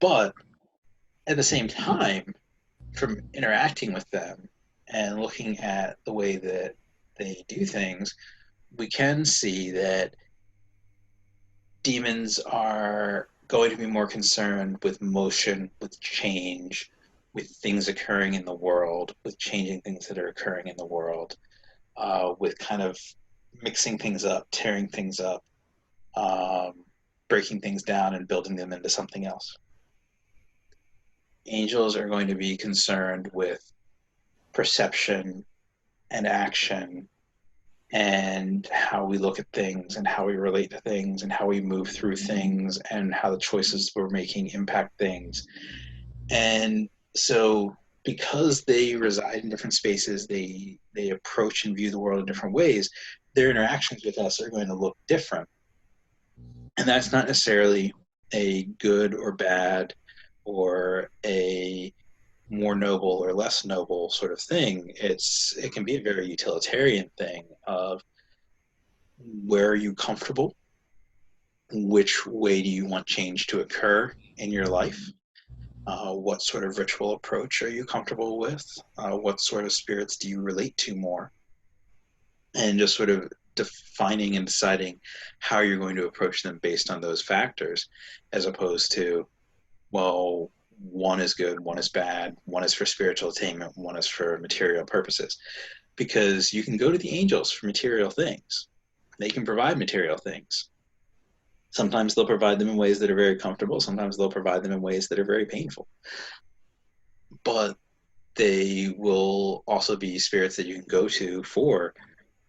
But at the same time, from interacting with them and looking at the way that they do things, we can see that demons are going to be more concerned with motion, with change, with things occurring in the world, with changing things that are occurring in the world, with kind of mixing things up, tearing things up, breaking things down and building them into something else. Angels are going to be concerned with perception and action and how we look at things and how we relate to things and how we move through things and how the choices we're making impact things. And so because they reside in different spaces, they approach and view the world in different ways, their interactions with us are going to look different. And that's not necessarily a good or bad or a more noble or less noble sort of thing. It can be a very utilitarian thing of where are you comfortable? Which way do you want change to occur in your life? What sort of ritual approach are you comfortable with? What sort of spirits do you relate to more? And just sort of defining and deciding how you're going to approach them based on those factors, as opposed to, well, one is good, one is bad, one is for spiritual attainment, one is for material purposes. Because you can go to the angels for material things. They can provide material things. Sometimes they'll provide them in ways that are very comfortable. Sometimes they'll provide them in ways that are very painful. But they will also be spirits that you can go to for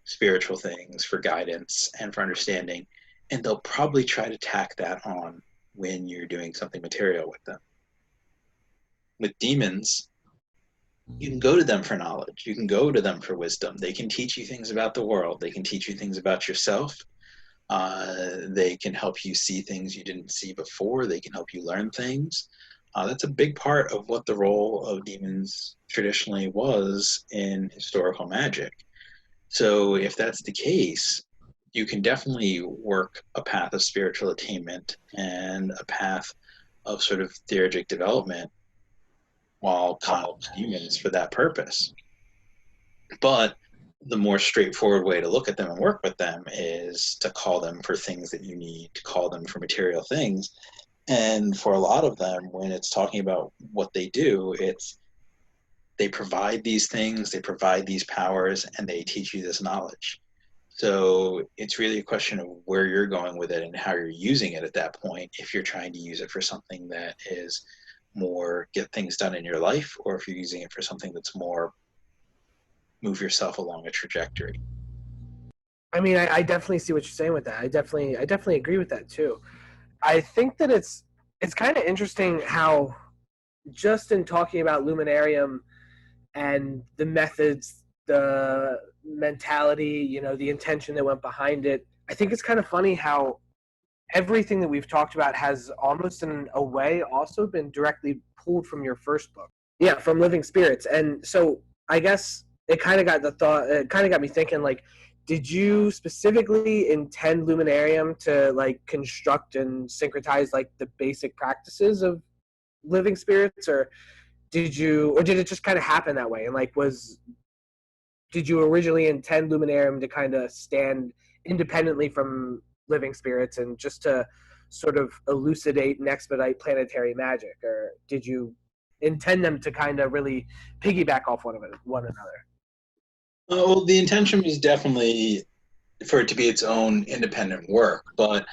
spiritual things, for guidance, and for understanding. And they'll probably try to tack that on when you're doing something material with them. With demons, you can go to them for knowledge. You can go to them for wisdom. They can teach you things about the world. They can teach you things about yourself. They can help you see things you didn't see before. They can help you learn things. That's a big part of what the role of demons traditionally was in historical magic. So if that's the case, you can definitely work a path of spiritual attainment and a path of sort of theurgic development while calling demons for that purpose. But the more straightforward way to look at them and work with them is to call them for things that you need, to call them for material things. And for a lot of them, when it's talking about what they do, it's they provide these things, they provide these powers, and they teach you this knowledge. So it's really a question of where you're going with it and how you're using it at that point, if you're trying to use it for something that is more get things done in your life, or if you're using it for something that's more move yourself along a trajectory. I mean, I definitely see what you're saying with that. I definitely agree with that too. I think that it's kind of interesting how just in talking about Luminarium and the methods, the mentality, you know, the intention that went behind it, I think it's kind of funny how everything that we've talked about has almost in a way also been directly pulled from your first book. Yeah, from Living Spirits. And so I guess it kind of got me thinking, like, did you specifically intend Luminarium to like construct and syncretize like the basic practices of Living Spirits, or did it just kind of happen that way? And like, did you originally intend Luminarium to kind of stand independently from Living Spirits and just to sort of elucidate and expedite planetary magic, or did you intend them to kind of really piggyback off one another? Well, the intention was definitely for it to be its own independent work, but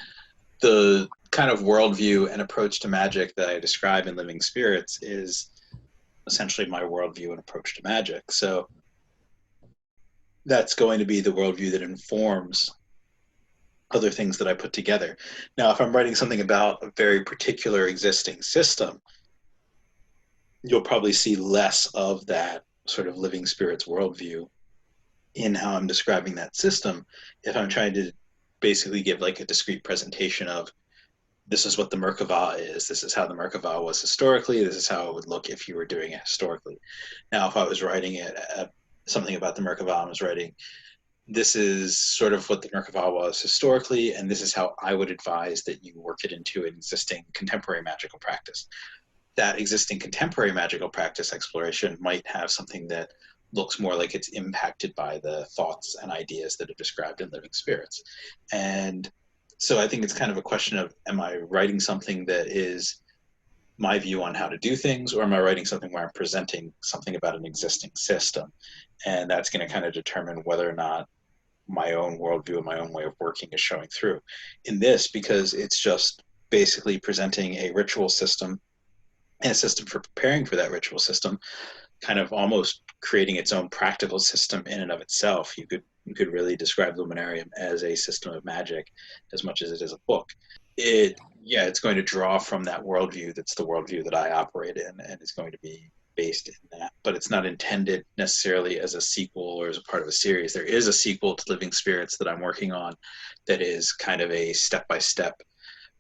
the kind of worldview and approach to magic that I describe in Living Spirits is essentially my worldview and approach to magic. So that's going to be the worldview that informs other things that I put together. Now, if I'm writing something about a very particular existing system, you'll probably see less of that sort of living spirits worldview in how I'm describing that system. If I'm trying to basically give like a discrete presentation of, this is what the Merkaba is, this is how the Merkaba was historically, this is how it would look if you were doing it historically. Now, if I was writing it, something about the Merkaba, I was writing, this is sort of what the Merkaba was historically, and this is how I would advise that you work it into an existing contemporary magical practice. That existing contemporary magical practice exploration might have something that looks more like it's impacted by the thoughts and ideas that are described in Living Spirits. And so I think it's kind of a question of, am I writing something that is my view on how to do things, or am I writing something where I'm presenting something about an existing system? And that's going to kind of determine whether or not my own worldview and my own way of working is showing through. In this, because it's just basically presenting a ritual system and a system for preparing for that ritual system, kind of almost creating its own practical system in and of itself. You could really describe Luminarium as a system of magic as much as it is a book. It's going to draw from that worldview. That's the worldview that I operate in, and it's going to be based in that. But it's not intended necessarily as a sequel or as a part of a series. There is a sequel to Living Spirits that I'm working on that is kind of a step-by-step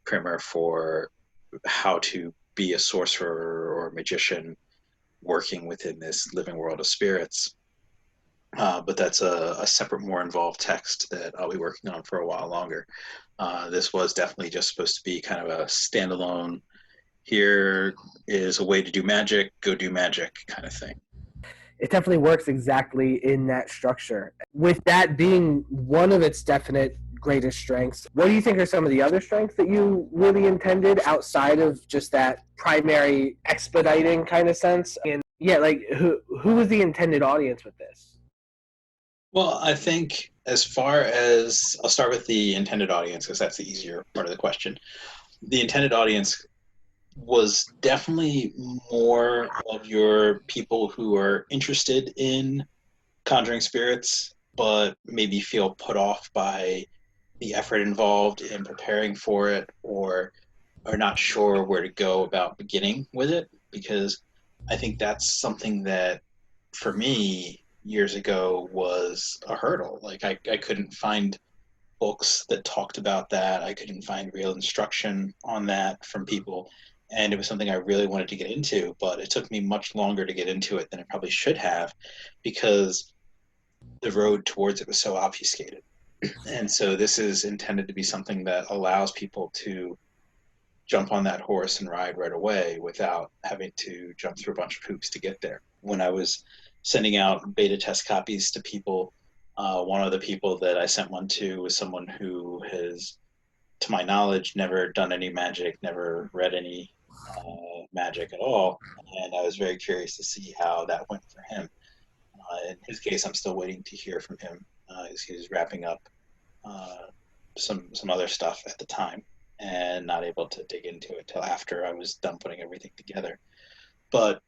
primer for how to be a sorcerer or a magician working within this living world of spirits. But that's a separate, more involved text that I'll be working on for a while longer. This was definitely just supposed to be kind of a standalone, here is a way to do magic, go do magic kind of thing. It definitely works exactly in that structure. With that being one of its definite greatest strengths, what do you think are some of the other strengths that you really intended outside of just that primary expediting kind of sense? And yeah, like who was the intended audience with this? Well, I think as far as, I'll start with the intended audience because that's the easier part of the question. The intended audience was definitely more of your people who are interested in conjuring spirits, but maybe feel put off by the effort involved in preparing for it, or are not sure where to go about beginning with it. Because I think that's something that, for me, years ago was a hurdle. Like I couldn't find books that talked about that. I couldn't find real instruction on that from people. And it was something I really wanted to get into, but it took me much longer to get into it than it probably should have, because the road towards it was so obfuscated. And so this is intended to be something that allows people to jump on that horse and ride right away without having to jump through a bunch of hoops to get there. When I was sending out beta test copies to people, one of the people that I sent one to was someone who has, to my knowledge, never done any magic, never read any magic at all. And I was very curious to see how that went for him. In his case, I'm still waiting to hear from him. He was wrapping up some other stuff at the time and not able to dig into it till after I was done putting everything together. But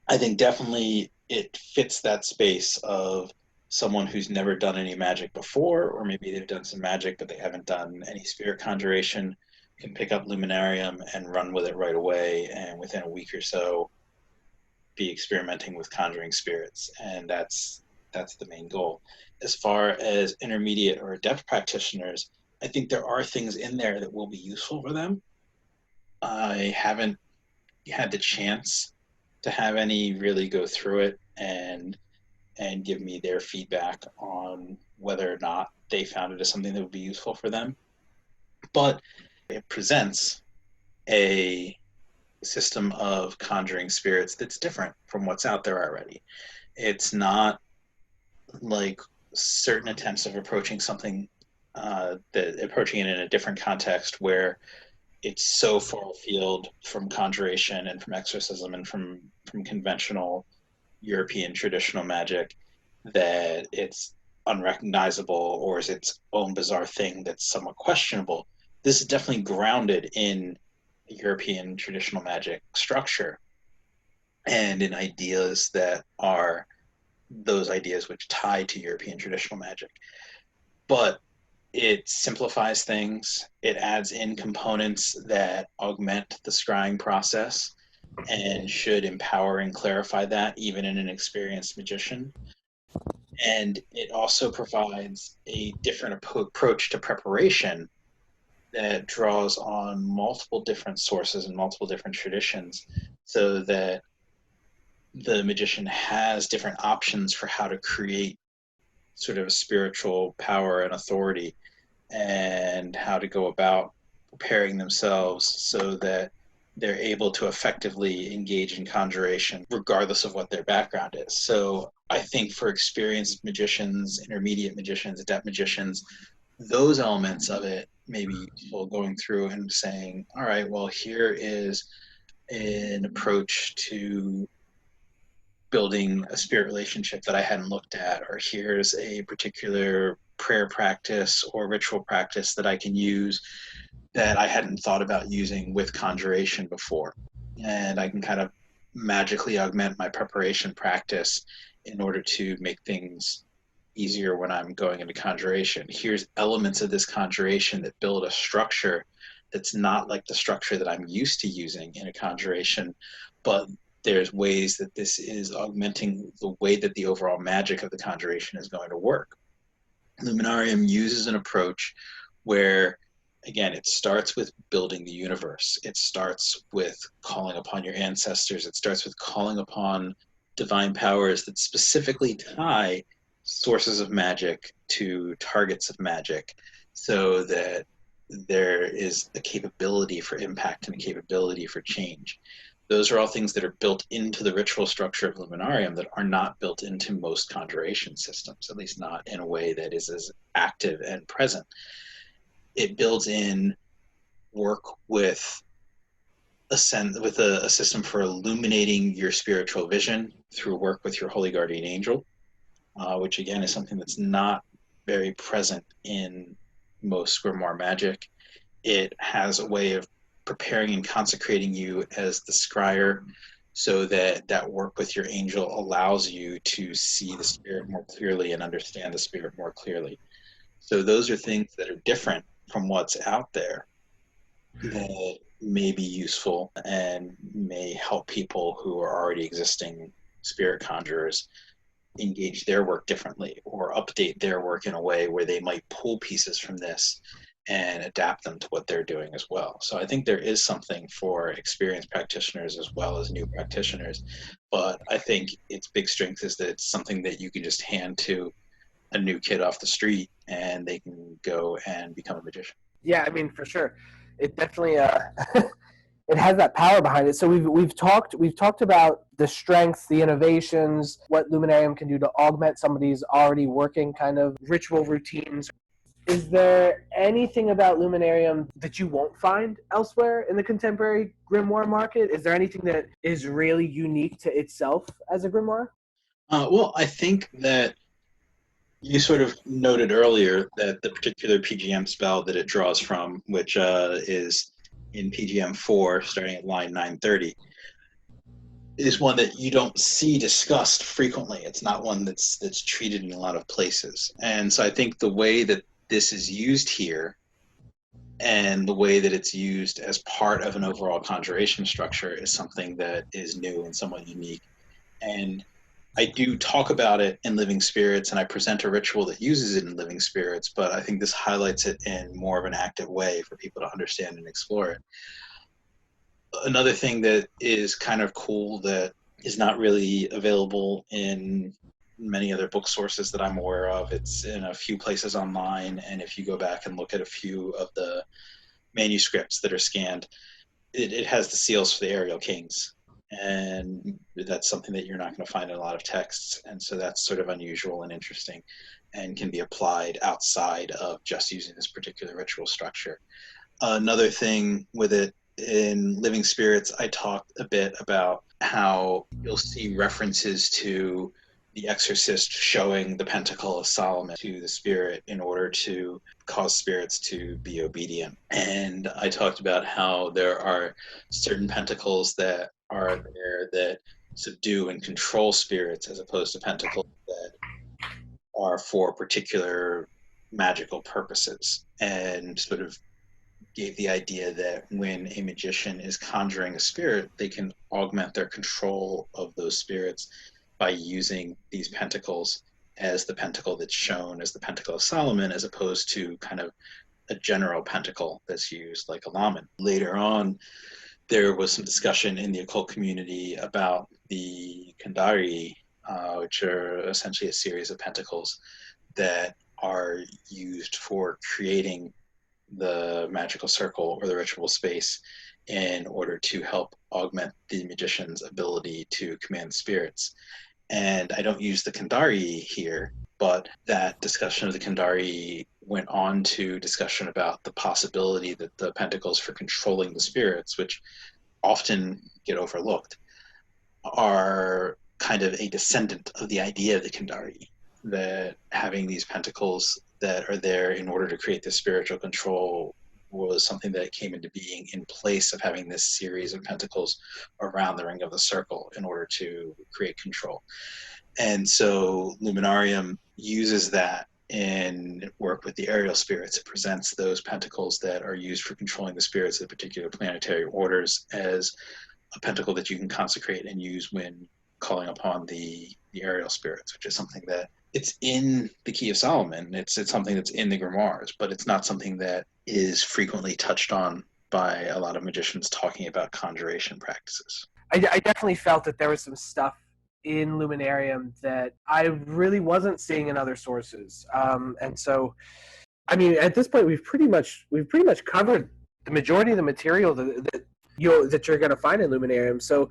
I think definitely it fits that space of someone who's never done any magic before, or maybe they've done some magic but they haven't done any spirit conjuration, can pick up Luminarium and run with it right away, and within a week or so be experimenting with conjuring spirits. And that's the main goal. As far as intermediate or adept practitioners, I think there are things in there that will be useful for them. I haven't had the chance to have any really go through it and give me their feedback on whether or not they found it as something that would be useful for them. But it presents a system of conjuring spirits that's different from what's out there already. It's not like certain attempts of approaching something, approaching it in a different context where it's so far afield from conjuration and from exorcism and from conventional European traditional magic that it's unrecognizable or is its own bizarre thing that's somewhat questionable. This is definitely grounded in European traditional magic structure and in ideas that are those ideas which tie to European traditional magic. But It simplifies things. It adds in components that augment the scrying process and should empower and clarify that even in an experienced magician. And it also provides a different approach to preparation that draws on multiple different sources and multiple different traditions so that the magician has different options for how to create sort of spiritual power and authority and how to go about preparing themselves so that they're able to effectively engage in conjuration regardless of what their background is. So I think for experienced magicians, intermediate magicians, adept magicians, those elements of it may be useful, going through and saying, all right, well, here is an approach to building a spirit relationship that I hadn't looked at, or here's a particular prayer practice or ritual practice that I can use that I hadn't thought about using with conjuration before. And I can kind of magically augment my preparation practice in order to make things easier when I'm going into conjuration. Here's elements of this conjuration that build a structure that's not like the structure that I'm used to using in a conjuration, but there's ways that this is augmenting the way that the overall magic of the conjuration is going to work. Luminarium uses an approach where, again, it starts with building the universe. It starts with calling upon your ancestors. It starts with calling upon divine powers that specifically tie sources of magic to targets of magic so that there is a capability for impact and a capability for change. Those are all things that are built into the ritual structure of Luminarium that are not built into most conjuration systems, at least not in a way that is as active and present. It builds in work with a system for illuminating your spiritual vision through work with your holy guardian angel, which again is something that's not very present in most grimoire magic. It has a way of preparing and consecrating you as the scryer so that that work with your angel allows you to see the spirit more clearly and understand the spirit more clearly. So those are things that are different from what's out there that may be useful and may help people who are already existing spirit conjurers engage their work differently or update their work in a way where they might pull pieces from this and adapt them to what they're doing as well. So I think there is something for experienced practitioners as well as new practitioners, but I think its big strength is that it's something that you can just hand to a new kid off the street and they can go and become a magician. Yeah, I mean, for sure, it definitely it has that power behind it. So we've talked about the strengths, the innovations, what Luminarium can do to augment somebody's already working kind of ritual routines. Is there anything about Luminarium that you won't find elsewhere in the contemporary grimoire market? Is there anything that is really unique to itself as a grimoire? Well, I think that you sort of noted earlier that the particular PGM spell that it draws from, which is in PGM 4, starting at line 930, is one that you don't see discussed frequently. It's not one that's treated in a lot of places. And so I think the way that this is used here and the way that it's used as part of an overall conjuration structure is something that is new and somewhat unique. And I do talk about it in Living Spirits, and I present a ritual that uses it in Living Spirits, but I think this highlights it in more of an active way for people to understand and explore it. Another thing that is kind of cool that is not really available in many other book sources that I'm aware of, it's in a few places online, and if you go back and look at a few of the manuscripts that are scanned, it has the seals for the Ariel Kings. And that's something that you're not going to find in a lot of texts. And so that's sort of unusual and interesting and can be applied outside of just using this particular ritual structure. Another thing with it, in Living Spirits, I talked a bit about how you'll see references to the exorcist showing the pentacle of Solomon to the spirit in order to cause spirits to be obedient. And I talked about how there are certain pentacles that are there that subdue and control spirits as opposed to pentacles that are for particular magical purposes, and sort of gave the idea that when a magician is conjuring a spirit, they can augment their control of those spirits by using these pentacles as the pentacle that's shown as the Pentacle of Solomon, as opposed to kind of a general pentacle that's used like a lamen. Later on, there was some discussion in the occult community about the Kandari, which are essentially a series of pentacles that are used for creating the magical circle or the ritual space in order to help augment the magician's ability to command spirits. And I don't use the Kandari here, but that discussion of the Kandari went on to discussion about the possibility that the pentacles for controlling the spirits, which often get overlooked, are kind of a descendant of the idea of the Kandari, that having these pentacles that are there in order to create this spiritual control was something that came into being in place of having this series of pentacles around the ring of the circle in order to create control. And so Luminarium uses that in work with the aerial spirits. It presents those pentacles that are used for controlling the spirits of particular planetary orders as a pentacle that you can consecrate and use when calling upon the aerial spirits, which is something that it's in the Key of Solomon. It's something that's in the grimoires, but it's not something that is frequently touched on by a lot of magicians talking about conjuration practices. I definitely felt that there was some stuff in Luminarium that I really wasn't seeing in other sources, and so, I mean, at this point, we've pretty much covered the majority of the material that you're going to find in Luminarium. So,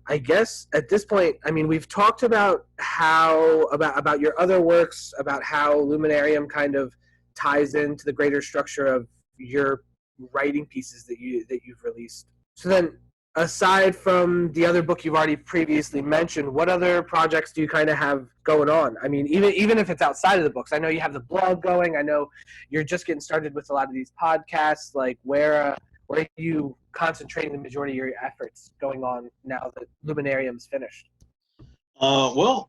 I guess at this point, I mean, we've talked about about your other works, about how Luminarium kind of ties into the greater structure of your writing pieces that you've released. So then, aside from the other book you've already previously mentioned, what other projects do you kind of have going on? I mean, even if it's outside of the books, I know you have the blog going. I know you're just getting started with a lot of these podcasts. Like, where are you concentrating the majority of your efforts going on now that Luminarium's finished? Well,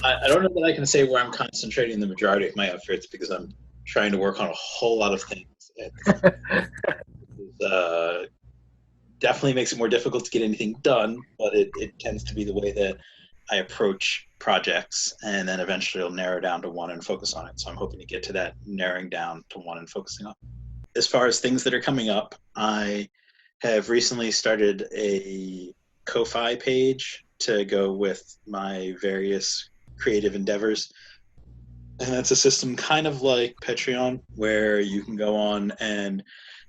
I don't know that I can say where I'm concentrating the majority of my efforts, because I'm trying to work on a whole lot of things. It definitely makes it more difficult to get anything done, but it tends to be the way that I approach projects, and then eventually I'll narrow down to one and focus on it. So I'm hoping to get to that narrowing down to one and focusing on. As far as things that are coming up, I have recently started a Ko-Fi page to go with my various creative endeavors. And that's a system kind of like Patreon, where you can go on and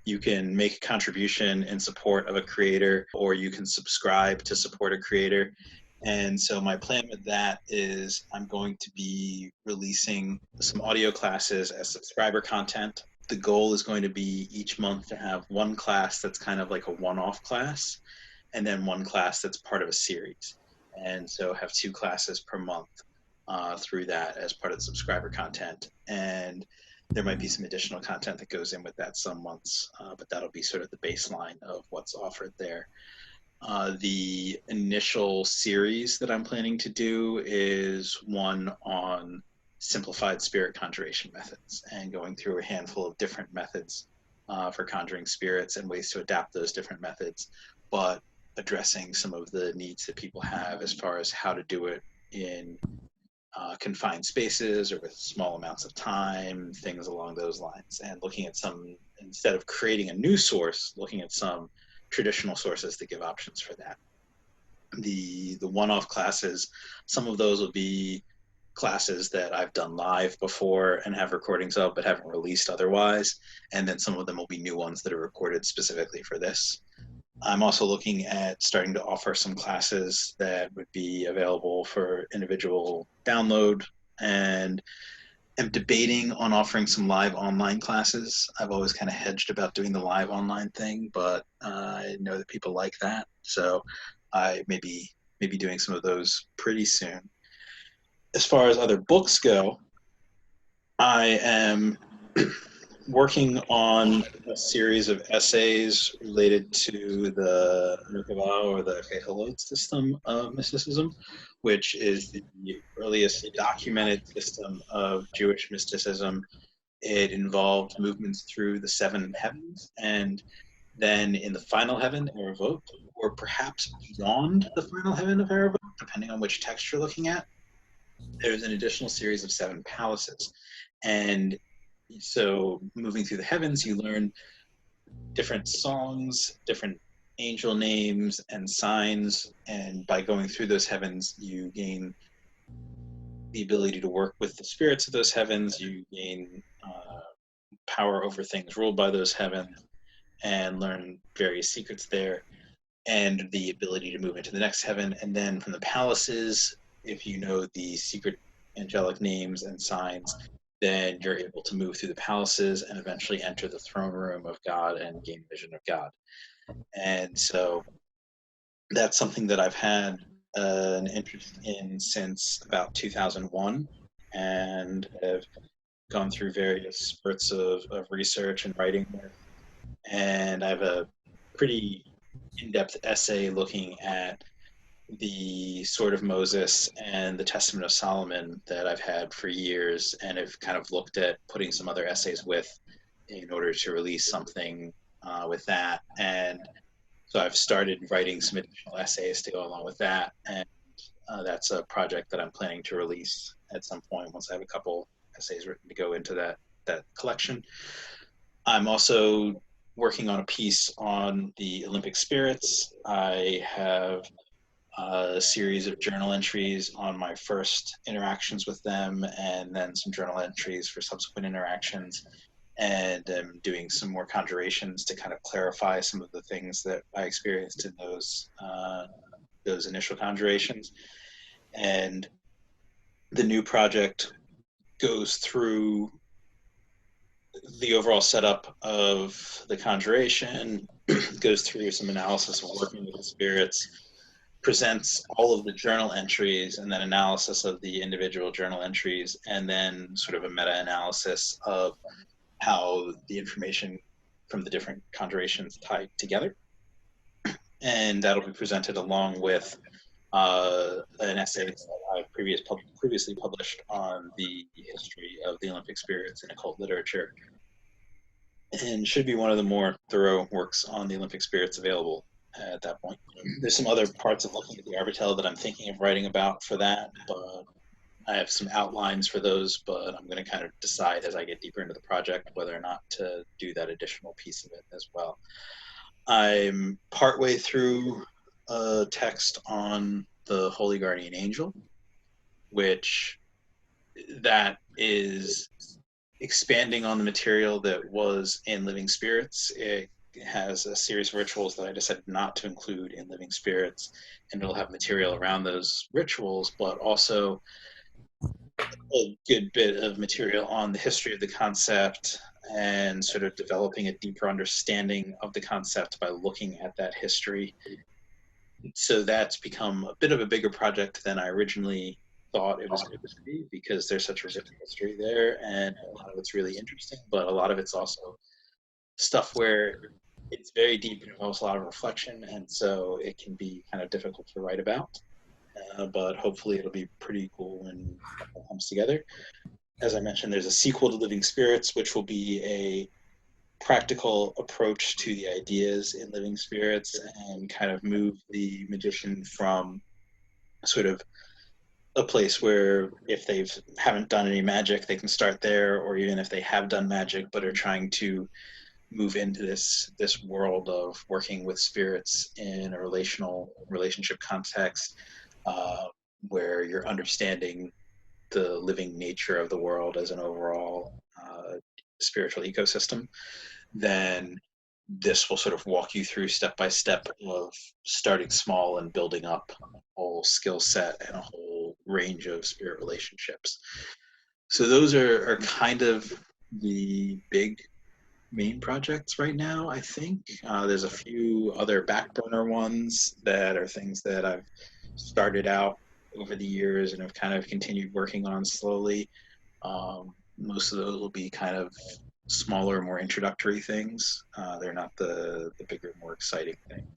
you can make a contribution in support of a creator, or you can subscribe to support a creator. And so my plan with that is I'm going to be releasing some audio classes as subscriber content. The goal is going to be each month to have one class that's kind of like a one-off class, and then one class that's part of a series. And so have 2 classes per month through that as part of the subscriber content. And there might be some additional content that goes in with that some months, but that'll be sort of the baseline of what's offered there. The initial series that I'm planning to do is one on simplified spirit conjuration methods, and going through a handful of different methods for conjuring spirits and ways to adapt those different methods, but addressing some of the needs that people have as far as how to do it in confined spaces or with small amounts of time, things along those lines, and looking at some, instead of creating a new source, looking at some traditional sources that give options for that. The one-off classes, some of those will be classes that I've done live before and have recordings of but haven't released otherwise, and then some of them will be new ones that are recorded specifically for this. I'm also looking at starting to offer some classes that would be available for individual download, and am debating on offering some live online classes. I've always kind of hedged about doing the live online thing, but I know that people like that, so I may be doing some of those pretty soon. As far as other books go, I am working on a series of essays related to the Merkabah or the Kehalot system of mysticism, which is the earliest documented system of Jewish mysticism. It involved movements through the seven heavens, and then in the final heaven, Erevot, or perhaps beyond the final heaven of Erevot, depending on which text you're looking at, there's an additional series of seven palaces. And so moving through the heavens, you learn different songs, different angel names and signs, and by going through those heavens, you gain the ability to work with the spirits of those heavens. You gain power over things ruled by those heavens, and learn various secrets there, and the ability to move into the next heaven. And then from the palaces, if you know the secret angelic names and signs, then you're able to move through the palaces and eventually enter the throne room of God and gain vision of God. And so that's something that I've had an interest in since about 2001, and have gone through various spurts of research and writing with. And I have a pretty in-depth essay looking at the Sword of Moses and the Testament of Solomon that I've had for years, and have kind of looked at putting some other essays with in order to release something with that. And so I've started writing some additional essays to go along with that, and that's a project that I'm planning to release at some point once I have a couple essays written to go into that collection. I'm also working on a piece on the Olympic spirits. I have a series of journal entries on my first interactions with them, and then some journal entries for subsequent interactions. And I'm doing some more conjurations to kind of clarify some of the things that I experienced in those initial conjurations. And the new project goes through the overall setup of the conjuration, goes through some analysis of working with the spirits, presents all of the journal entries, and then analysis of the individual journal entries, and then sort of a meta-analysis of how the information from the different conjurations tie together. And that'll be presented along with an essay that I previously published on the history of the Olympic spirits in occult literature, and should be one of the more thorough works on the Olympic spirits available at that point. There's some other parts of looking at the Arbitel that I'm thinking of writing about for that, but I have some outlines for those, but I'm going to kind of decide as I get deeper into the project whether or not to do that additional piece of it as well. I'm partway through a text on the Holy Guardian Angel, which that is expanding on the material that was in Living Spirits. It has a series of rituals that I decided not to include in Living Spirits, and it'll have material around those rituals, but also a good bit of material on the history of the concept and sort of developing a deeper understanding of the concept by looking at that history. So that's become a bit of a bigger project than I originally thought it was going to be, because there's such a rich history there, and a lot of it's really interesting, but a lot of it's also stuff where it's very deep and involves a lot of reflection, and so it can be kind of difficult to write about. But hopefully it'll be pretty cool when it comes together. As I mentioned, there's a sequel to Living Spirits, which will be a practical approach to the ideas in Living Spirits, and kind of move the magician from sort of a place where if they haven't done any magic, they can start there, or even if they have done magic but are trying to move into this world of working with spirits in a relationship context, where you're understanding the living nature of the world as an overall spiritual ecosystem, then this will sort of walk you through step by step of starting small and building up a whole skill set and a whole range of spirit relationships. So those are kind of the big main projects right now, I think. There's a few other back burner ones that are things that I've started out over the years and have kind of continued working on slowly. Most of those will be kind of smaller, more introductory things. They're not the bigger, more exciting things.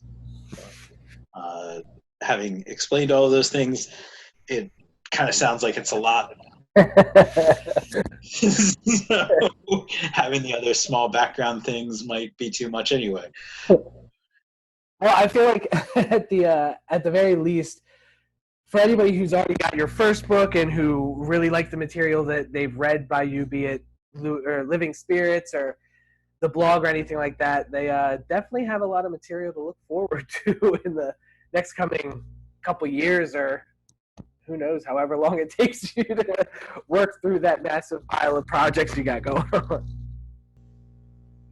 But, having explained all of those things, it kind of sounds like it's a lot. So, having the other small background things might be too much anyway. Well, I feel like at the very least, for anybody who's already got your first book and who really like the material that they've read by you, be it Living Spirits or the blog or anything like that, they definitely have a lot of material to look forward to in the next coming couple years, or who knows, however long it takes you to work through that massive pile of projects you got going on.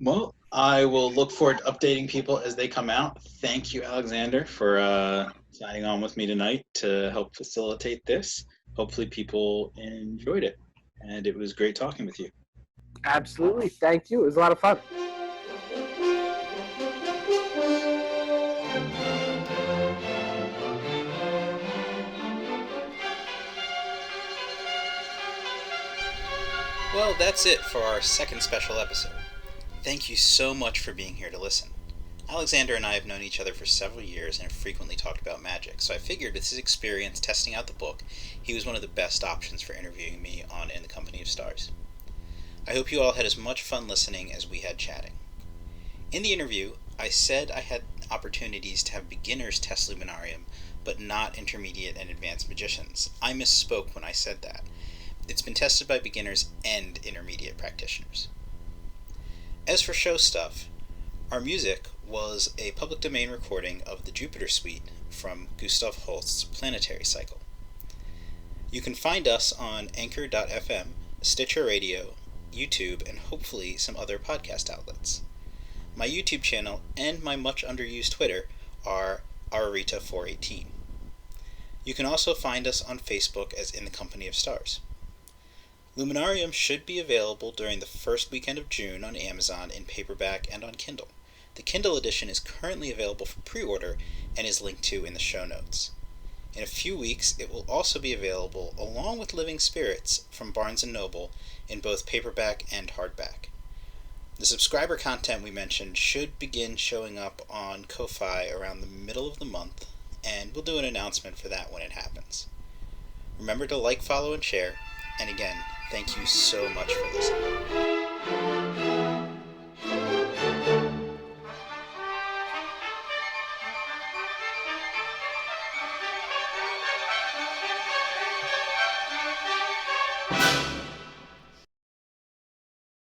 Well, I will look forward to updating people as they come out. Thank you, Alexander, for signing on with me tonight to help facilitate this. Hopefully people enjoyed it, and it was great talking with you. Absolutely. Thank you. It was a lot of fun. Well, that's it for our second special episode. Thank you so much for being here to listen. Alexander and I have known each other for several years and have frequently talked about magic, so I figured with his experience testing out the book, he was one of the best options for interviewing me on In the Company of Stars. I hope you all had as much fun listening as we had chatting. In the interview, I said I had opportunities to have beginners test Luminarium, but not intermediate and advanced magicians. I misspoke when I said that. It's been tested by beginners and intermediate practitioners. As for show stuff, our music was a public domain recording of the Jupiter Suite from Gustav Holst's Planetary Cycle. You can find us on Anchor.fm, Stitcher Radio, YouTube, and hopefully some other podcast outlets. My YouTube channel and my much underused Twitter are Ararita418. You can also find us on Facebook as In the Company of Stars. Luminarium should be available during the first weekend of June on Amazon in paperback and on Kindle. The Kindle edition is currently available for pre-order and is linked to in the show notes. In a few weeks, it will also be available along with Living Spirits from Barnes & Noble in both paperback and hardback. The subscriber content we mentioned should begin showing up on Ko-Fi around the middle of the month, and we'll do an announcement for that when it happens. Remember to like, follow, and share, and again, thank you so much for listening.